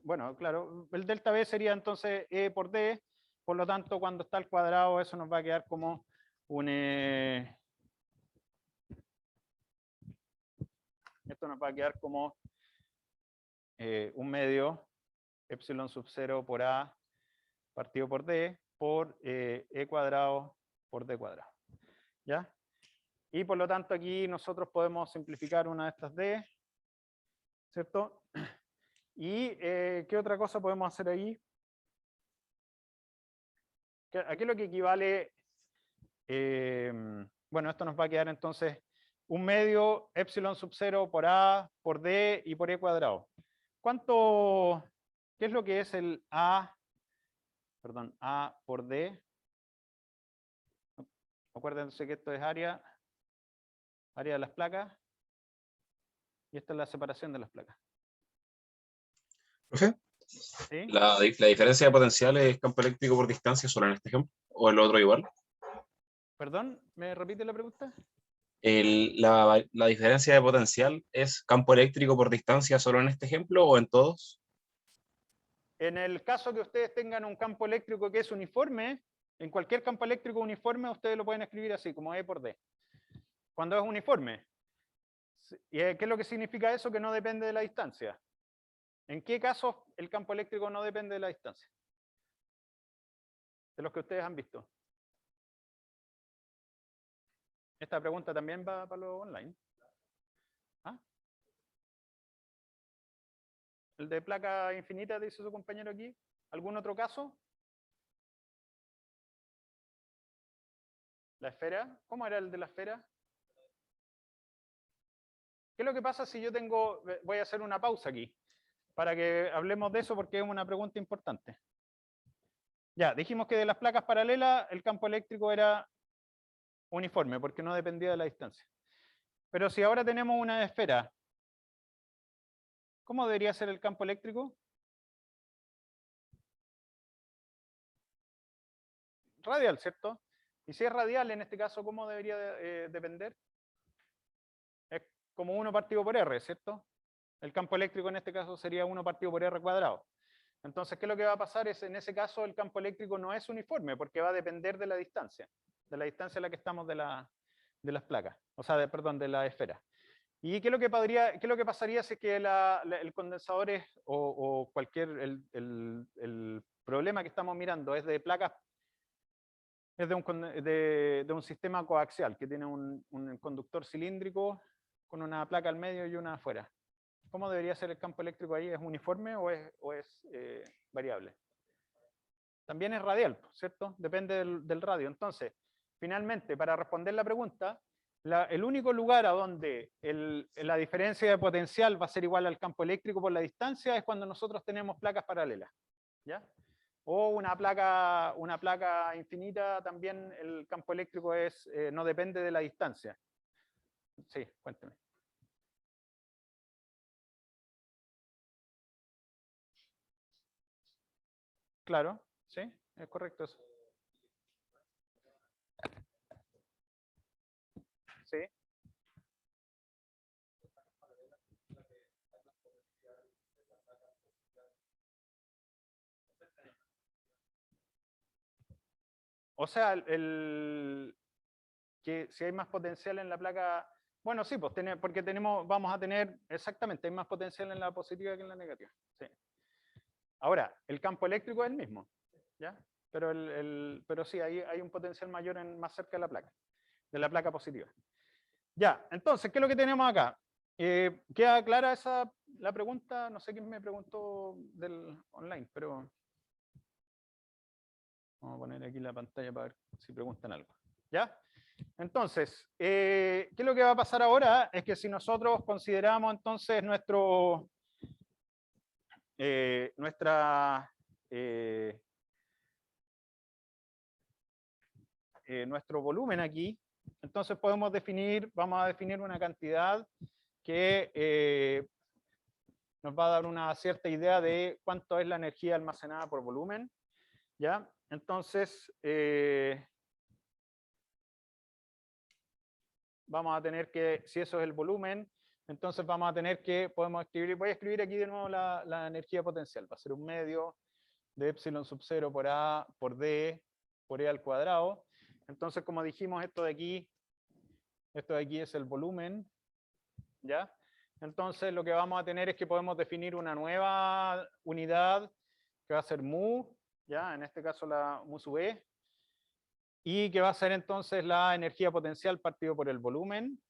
Bueno, claro, el delta B sería entonces E por D, por lo tanto, cuando está al cuadrado, eso nos va a quedar como un... esto nos va a quedar como un medio epsilon sub 0 por A partido por D por E cuadrado por D cuadrado. ¿Ya? Y por lo tanto aquí nosotros podemos simplificar una de estas D, ¿cierto? ¿Y qué otra cosa podemos hacer ahí? Aquí lo que equivale, bueno, esto nos va a quedar entonces un medio epsilon sub 0 por A, por D y por E cuadrado. ¿Qué es lo que es el A por D? Acuérdense que esto es área de las placas, y esta es la separación de las placas. ¿Profe? ¿Sí? ¿La diferencia de potencial es campo eléctrico por distancia solo en este ejemplo? ¿O el otro igual? Perdón, ¿me repite la pregunta? ¿La diferencia de potencial es campo eléctrico por distancia solo en este ejemplo o en todos? En el caso que ustedes tengan un campo eléctrico que es uniforme, en cualquier campo eléctrico uniforme ustedes lo pueden escribir así, como E por D. Cuando es uniforme. ¿Y qué es lo que significa eso? Que no depende de la distancia. ¿En qué casos el campo eléctrico no depende de la distancia? De los que ustedes han visto. Esta pregunta también va para lo online. ¿Ah? El de placa infinita, dice su compañero aquí. ¿Algún otro caso? ¿La esfera? ¿Cómo era el de la esfera? ¿Qué es lo que pasa si yo voy a hacer una pausa aquí, para que hablemos de eso porque es una pregunta importante? Ya, dijimos que de las placas paralelas el campo eléctrico era uniforme porque no dependía de la distancia. Pero si ahora tenemos una esfera, ¿cómo debería ser el campo eléctrico? Radial, ¿cierto? Y si es radial, en este caso, ¿cómo debería depender? Es como 1 partido por R, ¿cierto? El campo eléctrico en este caso sería 1 partido por R cuadrado. Entonces, ¿qué es lo que va a pasar? En ese caso el campo eléctrico no es uniforme porque va a depender de la distancia a la que estamos de las placas, o sea, perdón, de la esfera. ¿Y qué es lo que pasaría si es que el condensador o cualquier, el problema que estamos mirando es de placas, es de un sistema coaxial que tiene un conductor cilíndrico con una placa al medio y una afuera? ¿Cómo debería ser el campo eléctrico ahí? ¿Es uniforme o es variable? También es radial, ¿cierto? Depende del radio. Entonces, finalmente, para responder la pregunta, el único lugar a donde la diferencia de potencial va a ser igual al campo eléctrico por la distancia es cuando nosotros tenemos placas paralelas. ¿Ya? O una placa infinita, también el campo eléctrico no depende de la distancia. Sí, cuénteme. Claro, sí, es correcto eso. Sí. O sea, que si hay más potencial en la placa, bueno, sí, pues porque vamos a tener, exactamente, hay más potencial en la positiva que en la negativa. Sí. Ahora, el campo eléctrico es el mismo, ¿ya? Pero sí, hay un potencial mayor más cerca de la placa positiva. Ya, entonces, ¿qué es lo que tenemos acá? ¿Queda clara la pregunta? No sé quién me preguntó del online, pero vamos a poner aquí la pantalla para ver si preguntan algo. ¿Ya? Entonces, ¿qué es lo que va a pasar ahora? Es que si nosotros consideramos entonces nuestro volumen aquí, entonces vamos a definir una cantidad que nos va a dar una cierta idea de cuánto es la energía almacenada por volumen, ¿ya? Entonces, vamos a tener que, si eso es el volumen, entonces vamos a tener que, podemos escribir, voy a escribir aquí de nuevo la energía potencial, va a ser un medio de epsilon sub 0 por A por D por E al cuadrado. Entonces, como dijimos, esto de aquí es el volumen, ¿ya? Entonces, lo que vamos a tener es que podemos definir una nueva unidad que va a ser mu, ¿ya? En este caso la mu sub E, y que va a ser entonces la energía potencial partido por el volumen,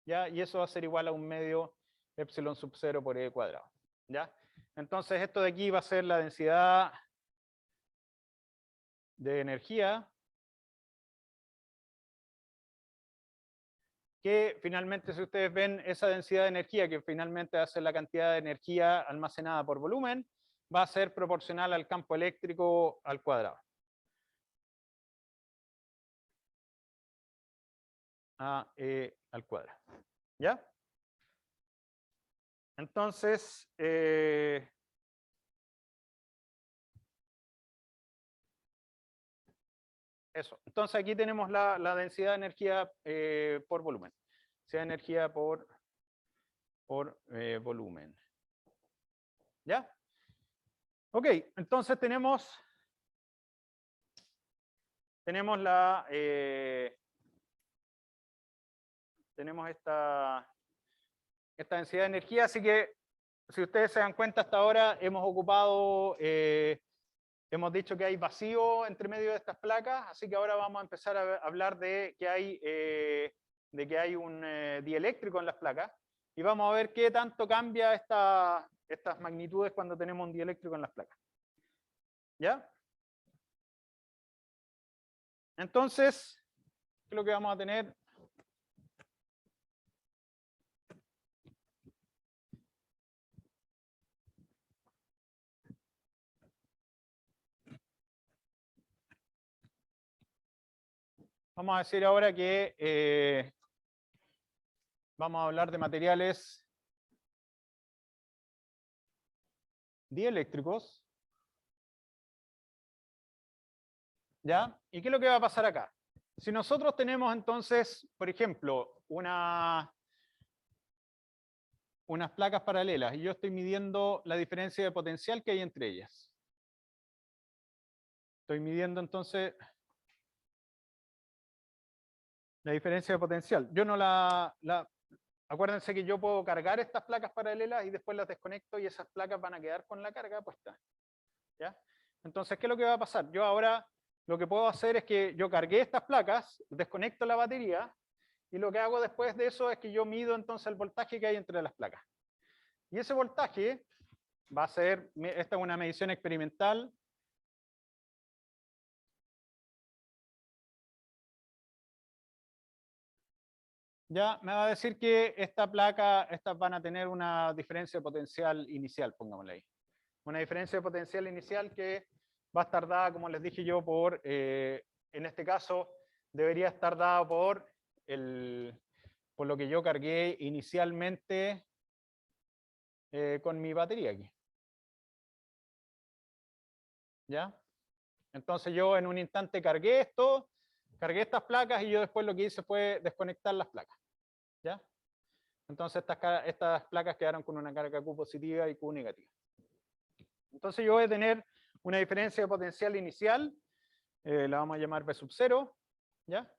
¿ya? Y eso va a ser igual a un medio epsilon sub 0 por E cuadrado, ¿ya? Entonces, esto de aquí va a ser la densidad de energía, que finalmente, si ustedes ven esa densidad de energía, que finalmente va a ser la cantidad de energía almacenada por volumen, va a ser proporcional al campo eléctrico al cuadrado. A E al cuadrado. ¿Ya? Entonces, eso. Entonces aquí tenemos la densidad de energía por volumen. Densidad de energía por volumen. ¿Ya? Ok, entonces tenemos esta densidad de energía, así que si ustedes se dan cuenta hasta ahora hemos ocupado, hemos dicho que hay vacío entre medio de estas placas, así que ahora vamos a empezar a hablar de que hay un dieléctrico en las placas y vamos a ver qué tanto cambia estas magnitudes cuando tenemos un dieléctrico en las placas. ¿Ya? Entonces, ¿qué es lo que vamos a tener? Vamos a decir ahora que vamos a hablar de materiales dieléctricos. ¿Ya? ¿Y qué es lo que va a pasar acá? Si nosotros tenemos entonces, por ejemplo, unas placas paralelas y yo estoy midiendo la diferencia de potencial que hay entre ellas. Estoy midiendo entonces la diferencia de potencial. Yo no acuérdense que yo puedo cargar estas placas paralelas y después las desconecto y esas placas van a quedar con la carga puesta. ¿Ya? Entonces, ¿qué es lo que va a pasar? Yo ahora lo que puedo hacer es que yo cargué estas placas, desconecto la batería y lo que hago después de eso es que yo mido entonces el voltaje que hay entre las placas. Y ese voltaje va a ser, esta es una medición experimental. Ya me va a decir que estas van a tener una diferencia de potencial inicial, pongámosle ahí. Una diferencia de potencial inicial que va a estar dada, como les dije yo, en este caso, debería estar dada por lo que yo cargué inicialmente con mi batería aquí. ¿Ya? Entonces yo en un instante cargué estas placas y yo después lo que hice fue desconectar las placas. ¿Ya? Entonces estas placas quedaron con una carga Q positiva y Q negativa. Entonces yo voy a tener una diferencia de potencial inicial la vamos a llamar B sub 0, ¿ya?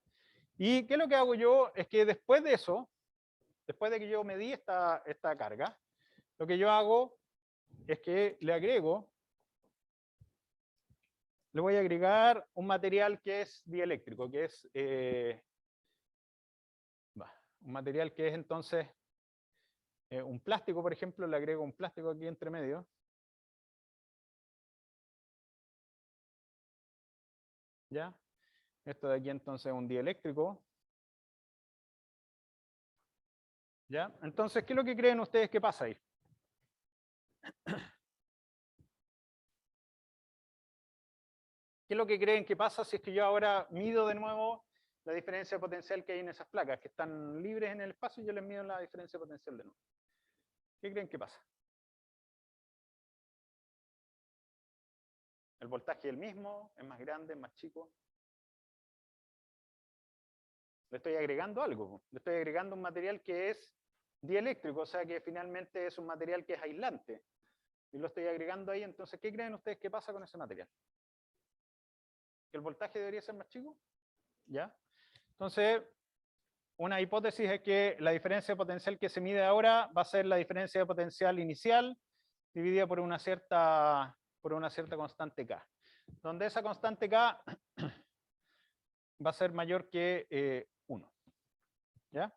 Y ¿qué es lo que hago yo? Es que después de eso, después de que yo medí esta carga, lo que yo hago es que le voy a agregar un material que es dieléctrico, que es un material que es entonces un plástico, por ejemplo, le agrego un plástico aquí entre medio. ¿Ya? Esto de aquí entonces es un dieléctrico. ¿Ya? Entonces, ¿qué es lo que creen ustedes que pasa ahí? ¿Qué es lo que creen que pasa si es que yo ahora mido de nuevo la diferencia potencial que hay en esas placas, que están libres en el espacio y yo les mido la diferencia potencial de nuevo? ¿Qué creen que pasa? ¿El voltaje es el mismo? ¿Es más grande? ¿Es más chico? Le estoy agregando algo. Le estoy agregando un material que es dieléctrico, o sea que finalmente es un material que es aislante. Y lo estoy agregando ahí, entonces, ¿qué creen ustedes que pasa con ese material? ¿Que el voltaje debería ser más chico? ¿Ya? Entonces, una hipótesis es que la diferencia de potencial que se mide ahora va a ser la diferencia de potencial inicial dividida por una cierta constante K, donde esa constante K va a ser mayor que 1. ¿Ya?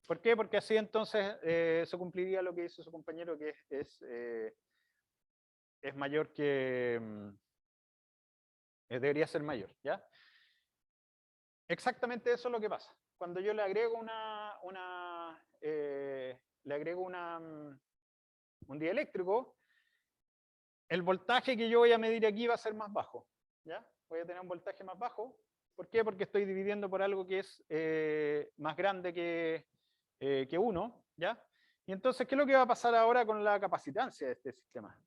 ¿Por qué? Porque así entonces se cumpliría lo que dice su compañero, que es mayor que... debería ser mayor. ¿Ya? Exactamente eso es lo que pasa. Cuando yo le agrego un dieléctrico, el voltaje que yo voy a medir aquí va a ser más bajo. ¿Ya? Voy a tener un voltaje más bajo. ¿Por qué? Porque estoy dividiendo por algo que es más grande que 1. ¿Ya? Y entonces, ¿qué es lo que va a pasar ahora con la capacitancia de este sistema?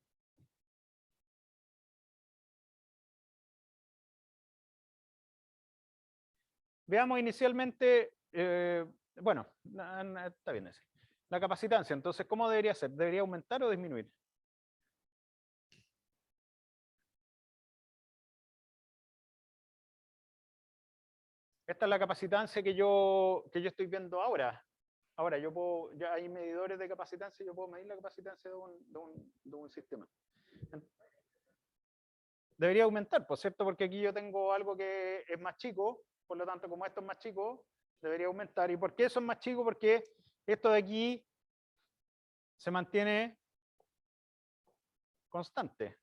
Veamos inicialmente, bueno, está bien ese. La capacitancia, entonces, ¿cómo debería ser? ¿Debería aumentar o disminuir? Esta es la capacitancia que yo estoy viendo ahora. Ahora, ya hay medidores de capacitancia, yo puedo medir la capacitancia de un sistema. Debería aumentar, por cierto, porque aquí yo tengo algo que es más chico, por lo tanto, como esto es más chico, debería aumentar. ¿Y por qué eso es más chico? Porque esto de aquí se mantiene constante.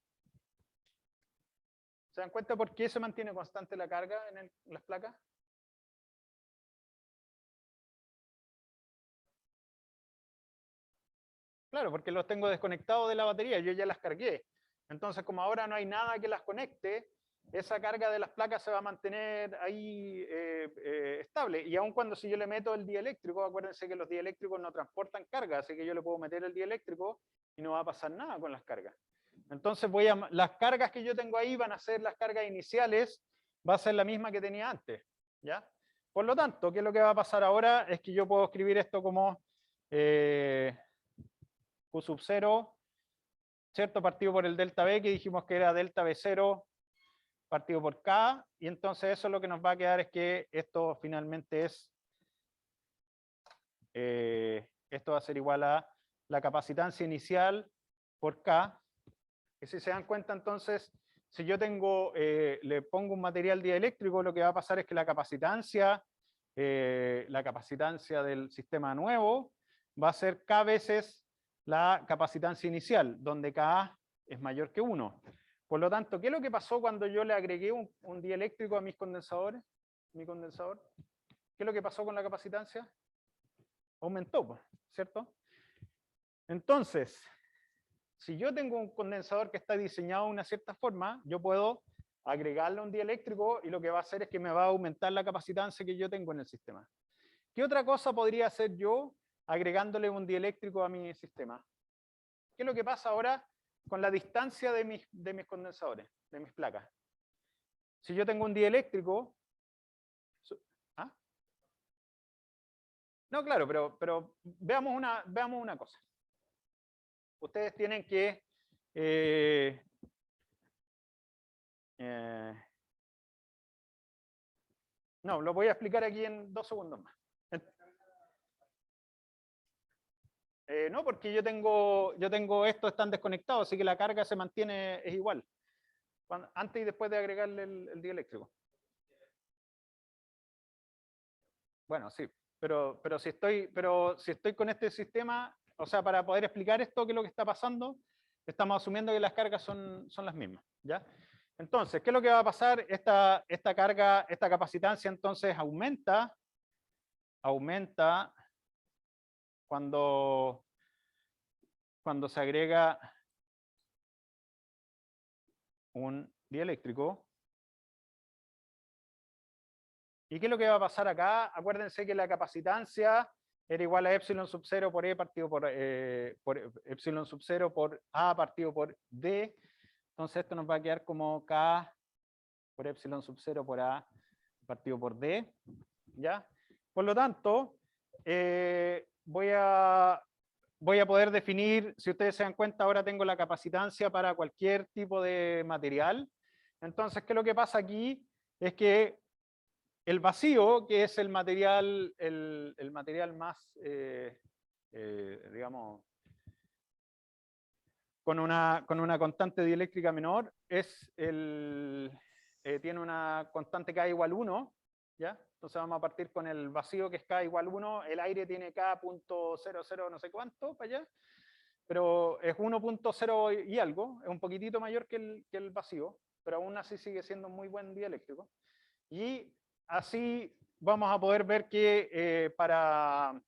¿Se dan cuenta por qué se mantiene constante la carga en las placas? Claro, porque los tengo desconectados de la batería, yo ya las cargué. Entonces, como ahora no hay nada que las conecte, esa carga de las placas se va a mantener ahí estable. Y aun cuando si yo le meto el dieléctrico, acuérdense que los dieléctricos no transportan carga, así que yo le puedo meter el dieléctrico y no va a pasar nada con las cargas. Entonces las cargas que yo tengo ahí van a ser las cargas iniciales, va a ser la misma que tenía antes. ¿Ya? Por lo tanto, ¿qué es lo que va a pasar ahora? Es que yo puedo escribir esto como Q sub 0, ¿cierto? Partido por el delta B, que dijimos que era delta B0 partido por K, y entonces eso lo que nos va a quedar es que esto finalmente esto va a ser igual a la capacitancia inicial por K, que si se dan cuenta entonces, si yo le pongo un material dieléctrico, lo que va a pasar es que la capacitancia del sistema nuevo va a ser K veces la capacitancia inicial, donde K es mayor que 1. Por lo tanto, ¿qué es lo que pasó cuando yo le agregué un dieléctrico a mis condensadores? Mi condensador. ¿Qué es lo que pasó con la capacitancia? Aumentó, ¿cierto? Entonces, si yo tengo un condensador que está diseñado de una cierta forma, yo puedo agregarle un dieléctrico y lo que va a hacer es que me va a aumentar la capacitancia que yo tengo en el sistema. ¿Qué otra cosa podría hacer yo agregándole un dieléctrico a mi sistema? ¿Qué es lo que pasa ahora con la distancia de mis condensadores, de mis placas? Si yo tengo un dieléctrico... ¿Ah? No, claro, pero veamos una cosa. Ustedes tienen que... No, lo voy a explicar aquí en 2 segundos más. No, porque yo tengo estos están desconectados, así que la carga se mantiene, es igual, antes y después de agregarle el dieléctrico. Bueno, sí, pero si estoy con este sistema, o sea, para poder explicar esto, qué es lo que está pasando, estamos asumiendo que las cargas son las mismas, ¿ya? Entonces, ¿qué es lo que va a pasar? Esta carga, esta capacitancia entonces aumenta cuando se agrega un dieléctrico. ¿Y qué es lo que va a pasar acá? Acuérdense que la capacitancia era igual a epsilon sub 0 por E partido por epsilon sub 0 por A partido por D. Entonces esto nos va a quedar como K por epsilon sub 0 por A partido por D. ¿Ya? Por lo tanto, voy a poder definir, si ustedes se dan cuenta, ahora tengo la capacitancia para cualquier tipo de material. Entonces, ¿qué es lo que pasa aquí? Es que el vacío, que es el material más, digamos, con una constante dieléctrica menor, tiene una constante K igual 1, ¿ya? Entonces vamos a partir con el vacío, que es K igual 1, el aire tiene K.00 no sé cuánto para allá, pero es 1.0 y algo, es un poquitito mayor que el vacío, pero aún así sigue siendo un muy buen dieléctrico. Y así vamos a poder ver que para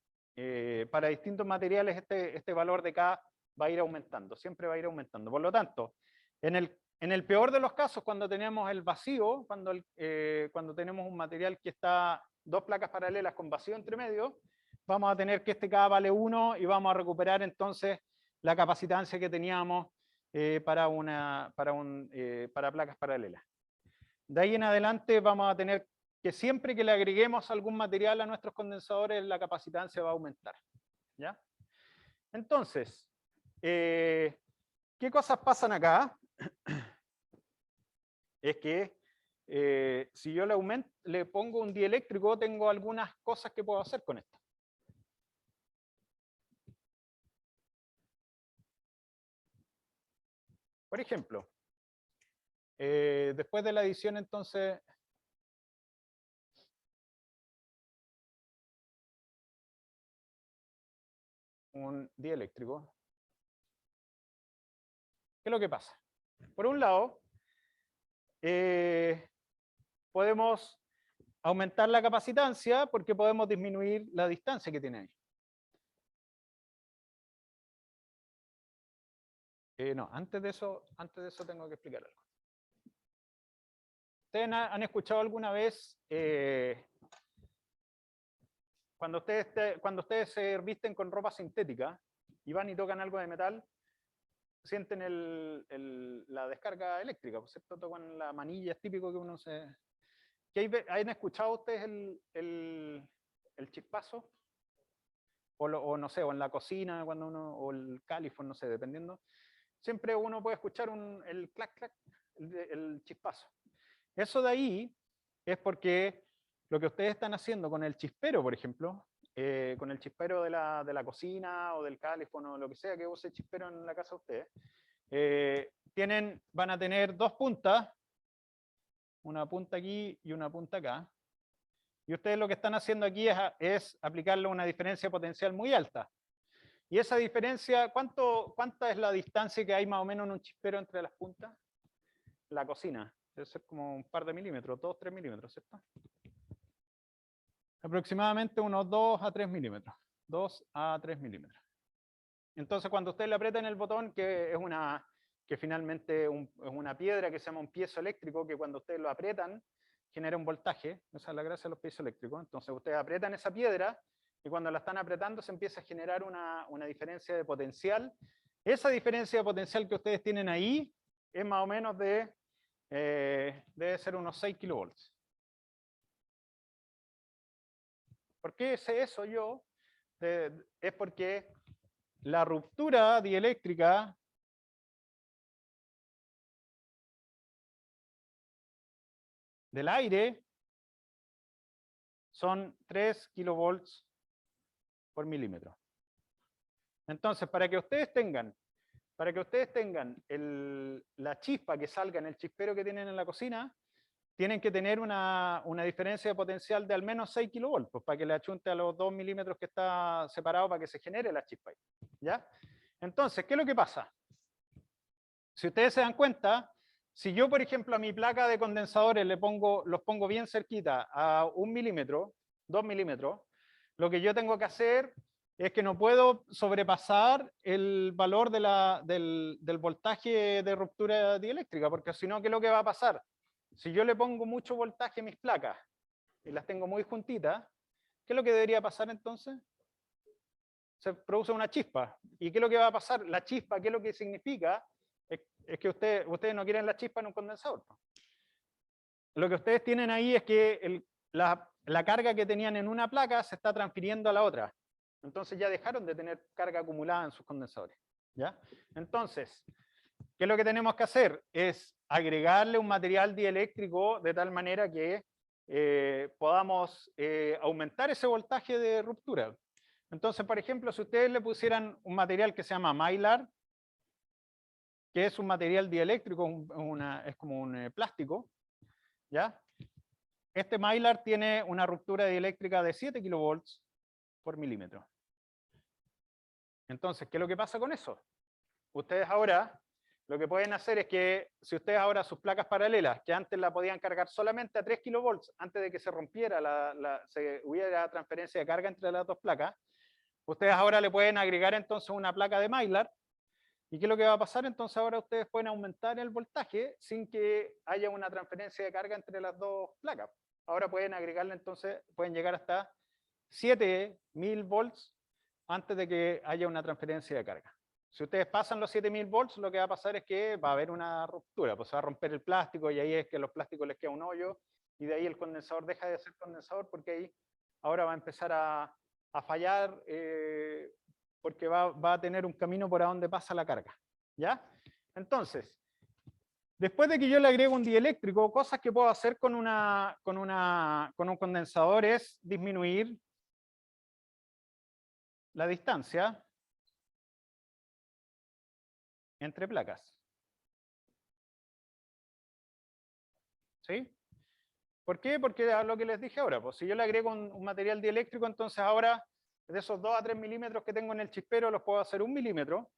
distintos materiales este valor de K va a ir aumentando, siempre va a ir aumentando. Por lo tanto, en el peor de los casos, cuando tenemos el vacío, cuando tenemos un material que está 2 placas paralelas con vacío entre medio, vamos a tener que este K vale 1 y vamos a recuperar entonces la capacitancia que teníamos para placas paralelas. De ahí en adelante vamos a tener que siempre que le agreguemos algún material a nuestros condensadores, la capacitancia va a aumentar. ¿Ya? Entonces, ¿qué cosas pasan acá? Es que si yo le pongo un dieléctrico, tengo algunas cosas que puedo hacer con esto. Por ejemplo, después de la adición, entonces, un dieléctrico, ¿qué es lo que pasa? Por un lado, podemos aumentar la capacitancia porque podemos disminuir la distancia que tiene ahí. No, antes de eso tengo que explicar algo. ¿Ustedes han escuchado alguna vez cuando ustedes se visten con ropa sintética y van y tocan algo de metal, sienten la descarga eléctrica, por cierto, tocan la manilla, es típico que uno se... ¿Han escuchado ustedes el chispazo? O no sé, o en la cocina, cuando o el califón, no sé, dependiendo. Siempre uno puede escuchar el clac, clac, el chispazo. Eso de ahí es porque lo que ustedes están haciendo con el chispero, por ejemplo, con el chispero de la cocina o del califón o lo que sea que use chispero en la casa de ustedes, van a tener 2 puntas, una punta aquí y una punta acá. Y ustedes lo que están haciendo aquí es aplicarle una diferencia potencial muy alta. Y esa diferencia, ¿cuánta es la distancia que hay más o menos en un chispero entre las puntas? La cocina, debe ser como un par de milímetros, 2 o 3 milímetros, ¿cierto? Aproximadamente unos 2 a 3 milímetros. 2 a 3 milímetros. Entonces, cuando ustedes le apretan el botón, que finalmente es una piedra que se llama un piezo eléctrico, que cuando ustedes lo aprietan, genera un voltaje. Esa es la gracia de los piezos eléctricos. Entonces, ustedes aprietan esa piedra y cuando la están apretando se empieza a generar una diferencia de potencial. Esa diferencia de potencial que ustedes tienen ahí es más o menos debe ser unos 6 kilovolts. ¿Por qué sé eso yo? Es porque la ruptura dieléctrica del aire son 3 kilovolts por milímetro. Entonces, para que ustedes tengan la chispa que salga en el chispero que tienen en la cocina, tienen que tener una diferencia de potencial de al menos 6 kilovolts, pues, para que le achunte a los 2 milímetros que está separado para que se genere la chispa ahí, ¿ya? Entonces, ¿qué es lo que pasa? Si ustedes se dan cuenta, si yo, por ejemplo, a mi placa de condensadores los pongo bien cerquita a 1 milímetro, 2 milímetros, lo que yo tengo que hacer es que no puedo sobrepasar el valor del voltaje de ruptura dieléctrica, porque si no, ¿qué es lo que va a pasar? Si yo le pongo mucho voltaje a mis placas y las tengo muy juntitas, ¿qué es lo que debería pasar entonces? Se produce una chispa. ¿Y qué es lo que va a pasar? La chispa, ¿qué es lo que significa? Es que ustedes no quieren la chispa en un condensador. Lo que ustedes tienen ahí es que la carga que tenían en una placa se está transfiriendo a la otra. Entonces ya dejaron de tener carga acumulada en sus condensadores, ¿ya? Entonces, ¿qué es lo que tenemos que hacer? Es agregarle un material dieléctrico de tal manera que podamos aumentar ese voltaje de ruptura. Entonces, por ejemplo, si ustedes le pusieran un material que se llama Mylar, que es un material dieléctrico, es como un plástico, ¿ya? Este Mylar tiene una ruptura dieléctrica de 7 kilovolts por milímetro. Entonces, ¿qué es lo que pasa con eso? Ustedes ahora, lo que pueden hacer es que, si ustedes ahora sus placas paralelas, que antes la podían cargar solamente a 3 kilovolts, antes de que se rompiera, se hubiera transferencia de carga entre las dos placas, ustedes ahora le pueden agregar entonces una placa de Mylar. ¿Y qué es lo que va a pasar? Entonces ahora ustedes pueden aumentar el voltaje sin que haya una transferencia de carga entre las dos placas. Ahora pueden agregarle entonces, pueden llegar hasta 7000 volts antes de que haya una transferencia de carga. Si ustedes pasan los 7000 volts, lo que va a pasar es que va a haber una ruptura, pues se va a romper el plástico y ahí es que a los plásticos les queda un hoyo y de ahí el condensador deja de ser condensador porque ahí ahora va a empezar a fallar porque va a tener un camino por donde pasa la carga, ¿ya? Entonces, después de que yo le agrego un dieléctrico, cosas que puedo hacer con un condensador es disminuir la distancia entre placas. ¿Sí? ¿Por qué? Porque es lo que les dije ahora, pues si yo le agrego un material dieléctrico, entonces ahora de esos 2 a 3 milímetros que tengo en el chispero los puedo hacer 1 milímetro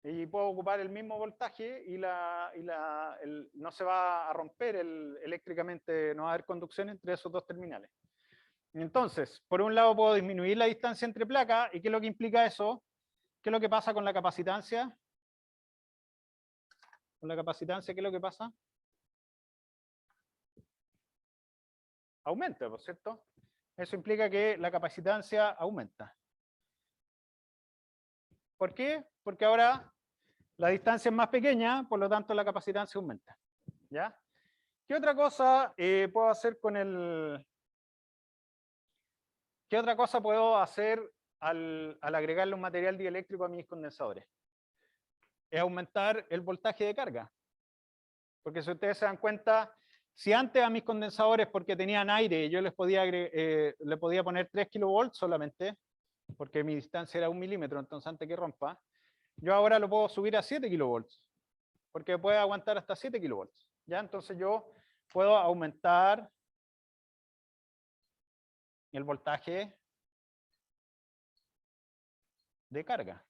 y puedo ocupar el mismo voltaje y no se va a romper eléctricamente, no va a haber conducción entre esos dos terminales. Entonces, por un lado puedo disminuir la distancia entre placas, ¿y qué es lo que implica eso? ¿Qué es lo que pasa con la capacitancia? Con la capacitancia, ¿qué es lo que pasa? Aumenta, ¿por cierto? Eso implica que la capacitancia aumenta. ¿Por qué? Porque ahora la distancia es más pequeña, por lo tanto la capacitancia aumenta. ¿Ya? ¿Qué otra cosa puedo hacer con el... ¿Qué otra cosa puedo hacer al agregarle un material dieléctrico a mis condensadores? Es aumentar el voltaje de carga. Porque si ustedes se dan cuenta, si antes a mis condensadores, porque tenían aire, yo le podía poner 3 kilovolts solamente, porque mi distancia era 1 milímetro, entonces antes que rompa, yo ahora lo puedo subir a 7 kilovolts, porque puede aguantar hasta 7 kilovolts. ¿Ya? Entonces yo puedo aumentar el voltaje de carga.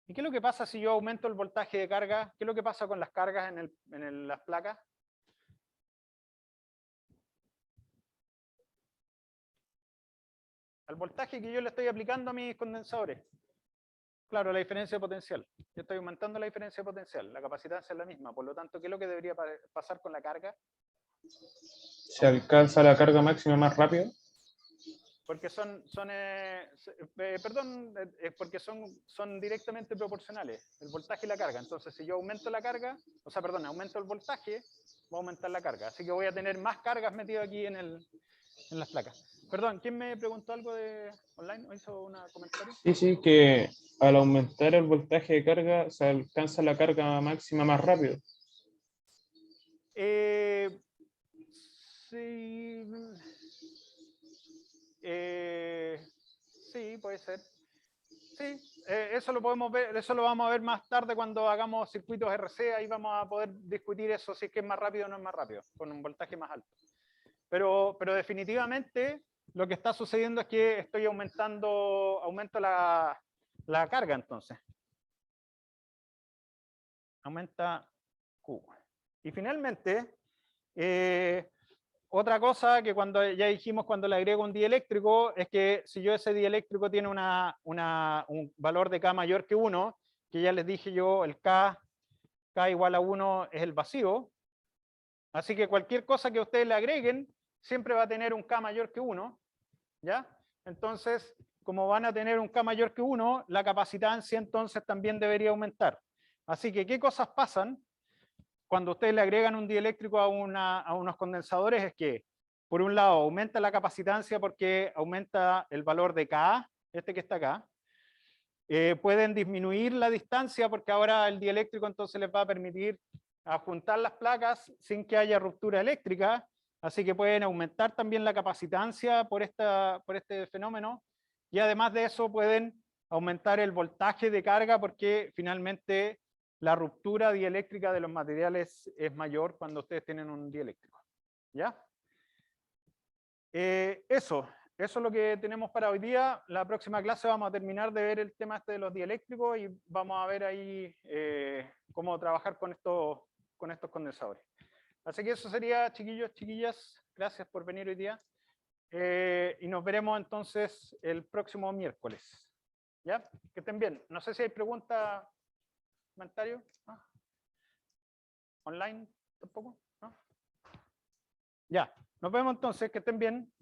¿Y qué es lo que pasa si yo aumento el voltaje de carga? ¿Qué es lo que pasa con las cargas en las placas? Al voltaje que yo le estoy aplicando a mis condensadores. Claro, la diferencia de potencial. Yo estoy aumentando la diferencia de potencial. La capacitancia es la misma. Por lo tanto, ¿qué es lo que debería pasar con la carga? ¿Se alcanza la carga máxima más rápido? Porque porque son directamente proporcionales, el voltaje y la carga. Entonces, si yo aumento la carga, aumento el voltaje, va a aumentar la carga. Así que voy a tener más cargas metidas aquí en las placas. Perdón, ¿quién me preguntó algo de online? ¿O hizo un comentario? Sí, que al aumentar el voltaje de carga se alcanza la carga máxima más rápido. Sí, ser. Sí, eso lo podemos ver, eso lo vamos a ver más tarde cuando hagamos circuitos RC, ahí vamos a poder discutir eso, si es que es más rápido o no es más rápido, con un voltaje más alto. Pero definitivamente lo que está sucediendo es que estoy aumento la carga entonces. Aumenta Q. Y finalmente, otra cosa que cuando ya dijimos cuando le agrego un dieléctrico es que si yo ese dieléctrico tiene un valor de K mayor que 1, que ya les dije yo, el K igual a 1 es el vacío. Así que cualquier cosa que ustedes le agreguen siempre va a tener un K mayor que 1. ¿Ya? Entonces, como van a tener un K mayor que 1, la capacitancia entonces también debería aumentar. Así que, ¿qué cosas pasan cuando ustedes le agregan un dieléctrico a unos condensadores? Es que, por un lado, aumenta la capacitancia porque aumenta el valor de Ka, este que está acá. Pueden disminuir la distancia porque ahora el dieléctrico entonces les va a permitir juntar las placas sin que haya ruptura eléctrica, así que pueden aumentar también la capacitancia por este fenómeno, y además de eso pueden aumentar el voltaje de carga porque finalmente la ruptura dieléctrica de los materiales es mayor cuando ustedes tienen un dieléctrico. ¿Ya? Eso es lo que tenemos para hoy día. La próxima clase vamos a terminar de ver el tema de los dieléctricos y vamos a ver ahí cómo trabajar con estos condensadores. Así que eso sería, chiquillos, chiquillas. Gracias por venir hoy día. Y nos veremos entonces el próximo miércoles. ¿Ya? Que estén bien. No sé si hay preguntas, comentarios. ¿No? ¿Online tampoco? ¿No? Ya. Nos vemos entonces. Que estén bien.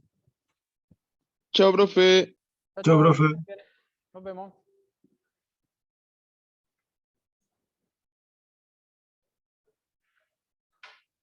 Chao, profe. Chao, Chao, chao. profe. Nos vemos.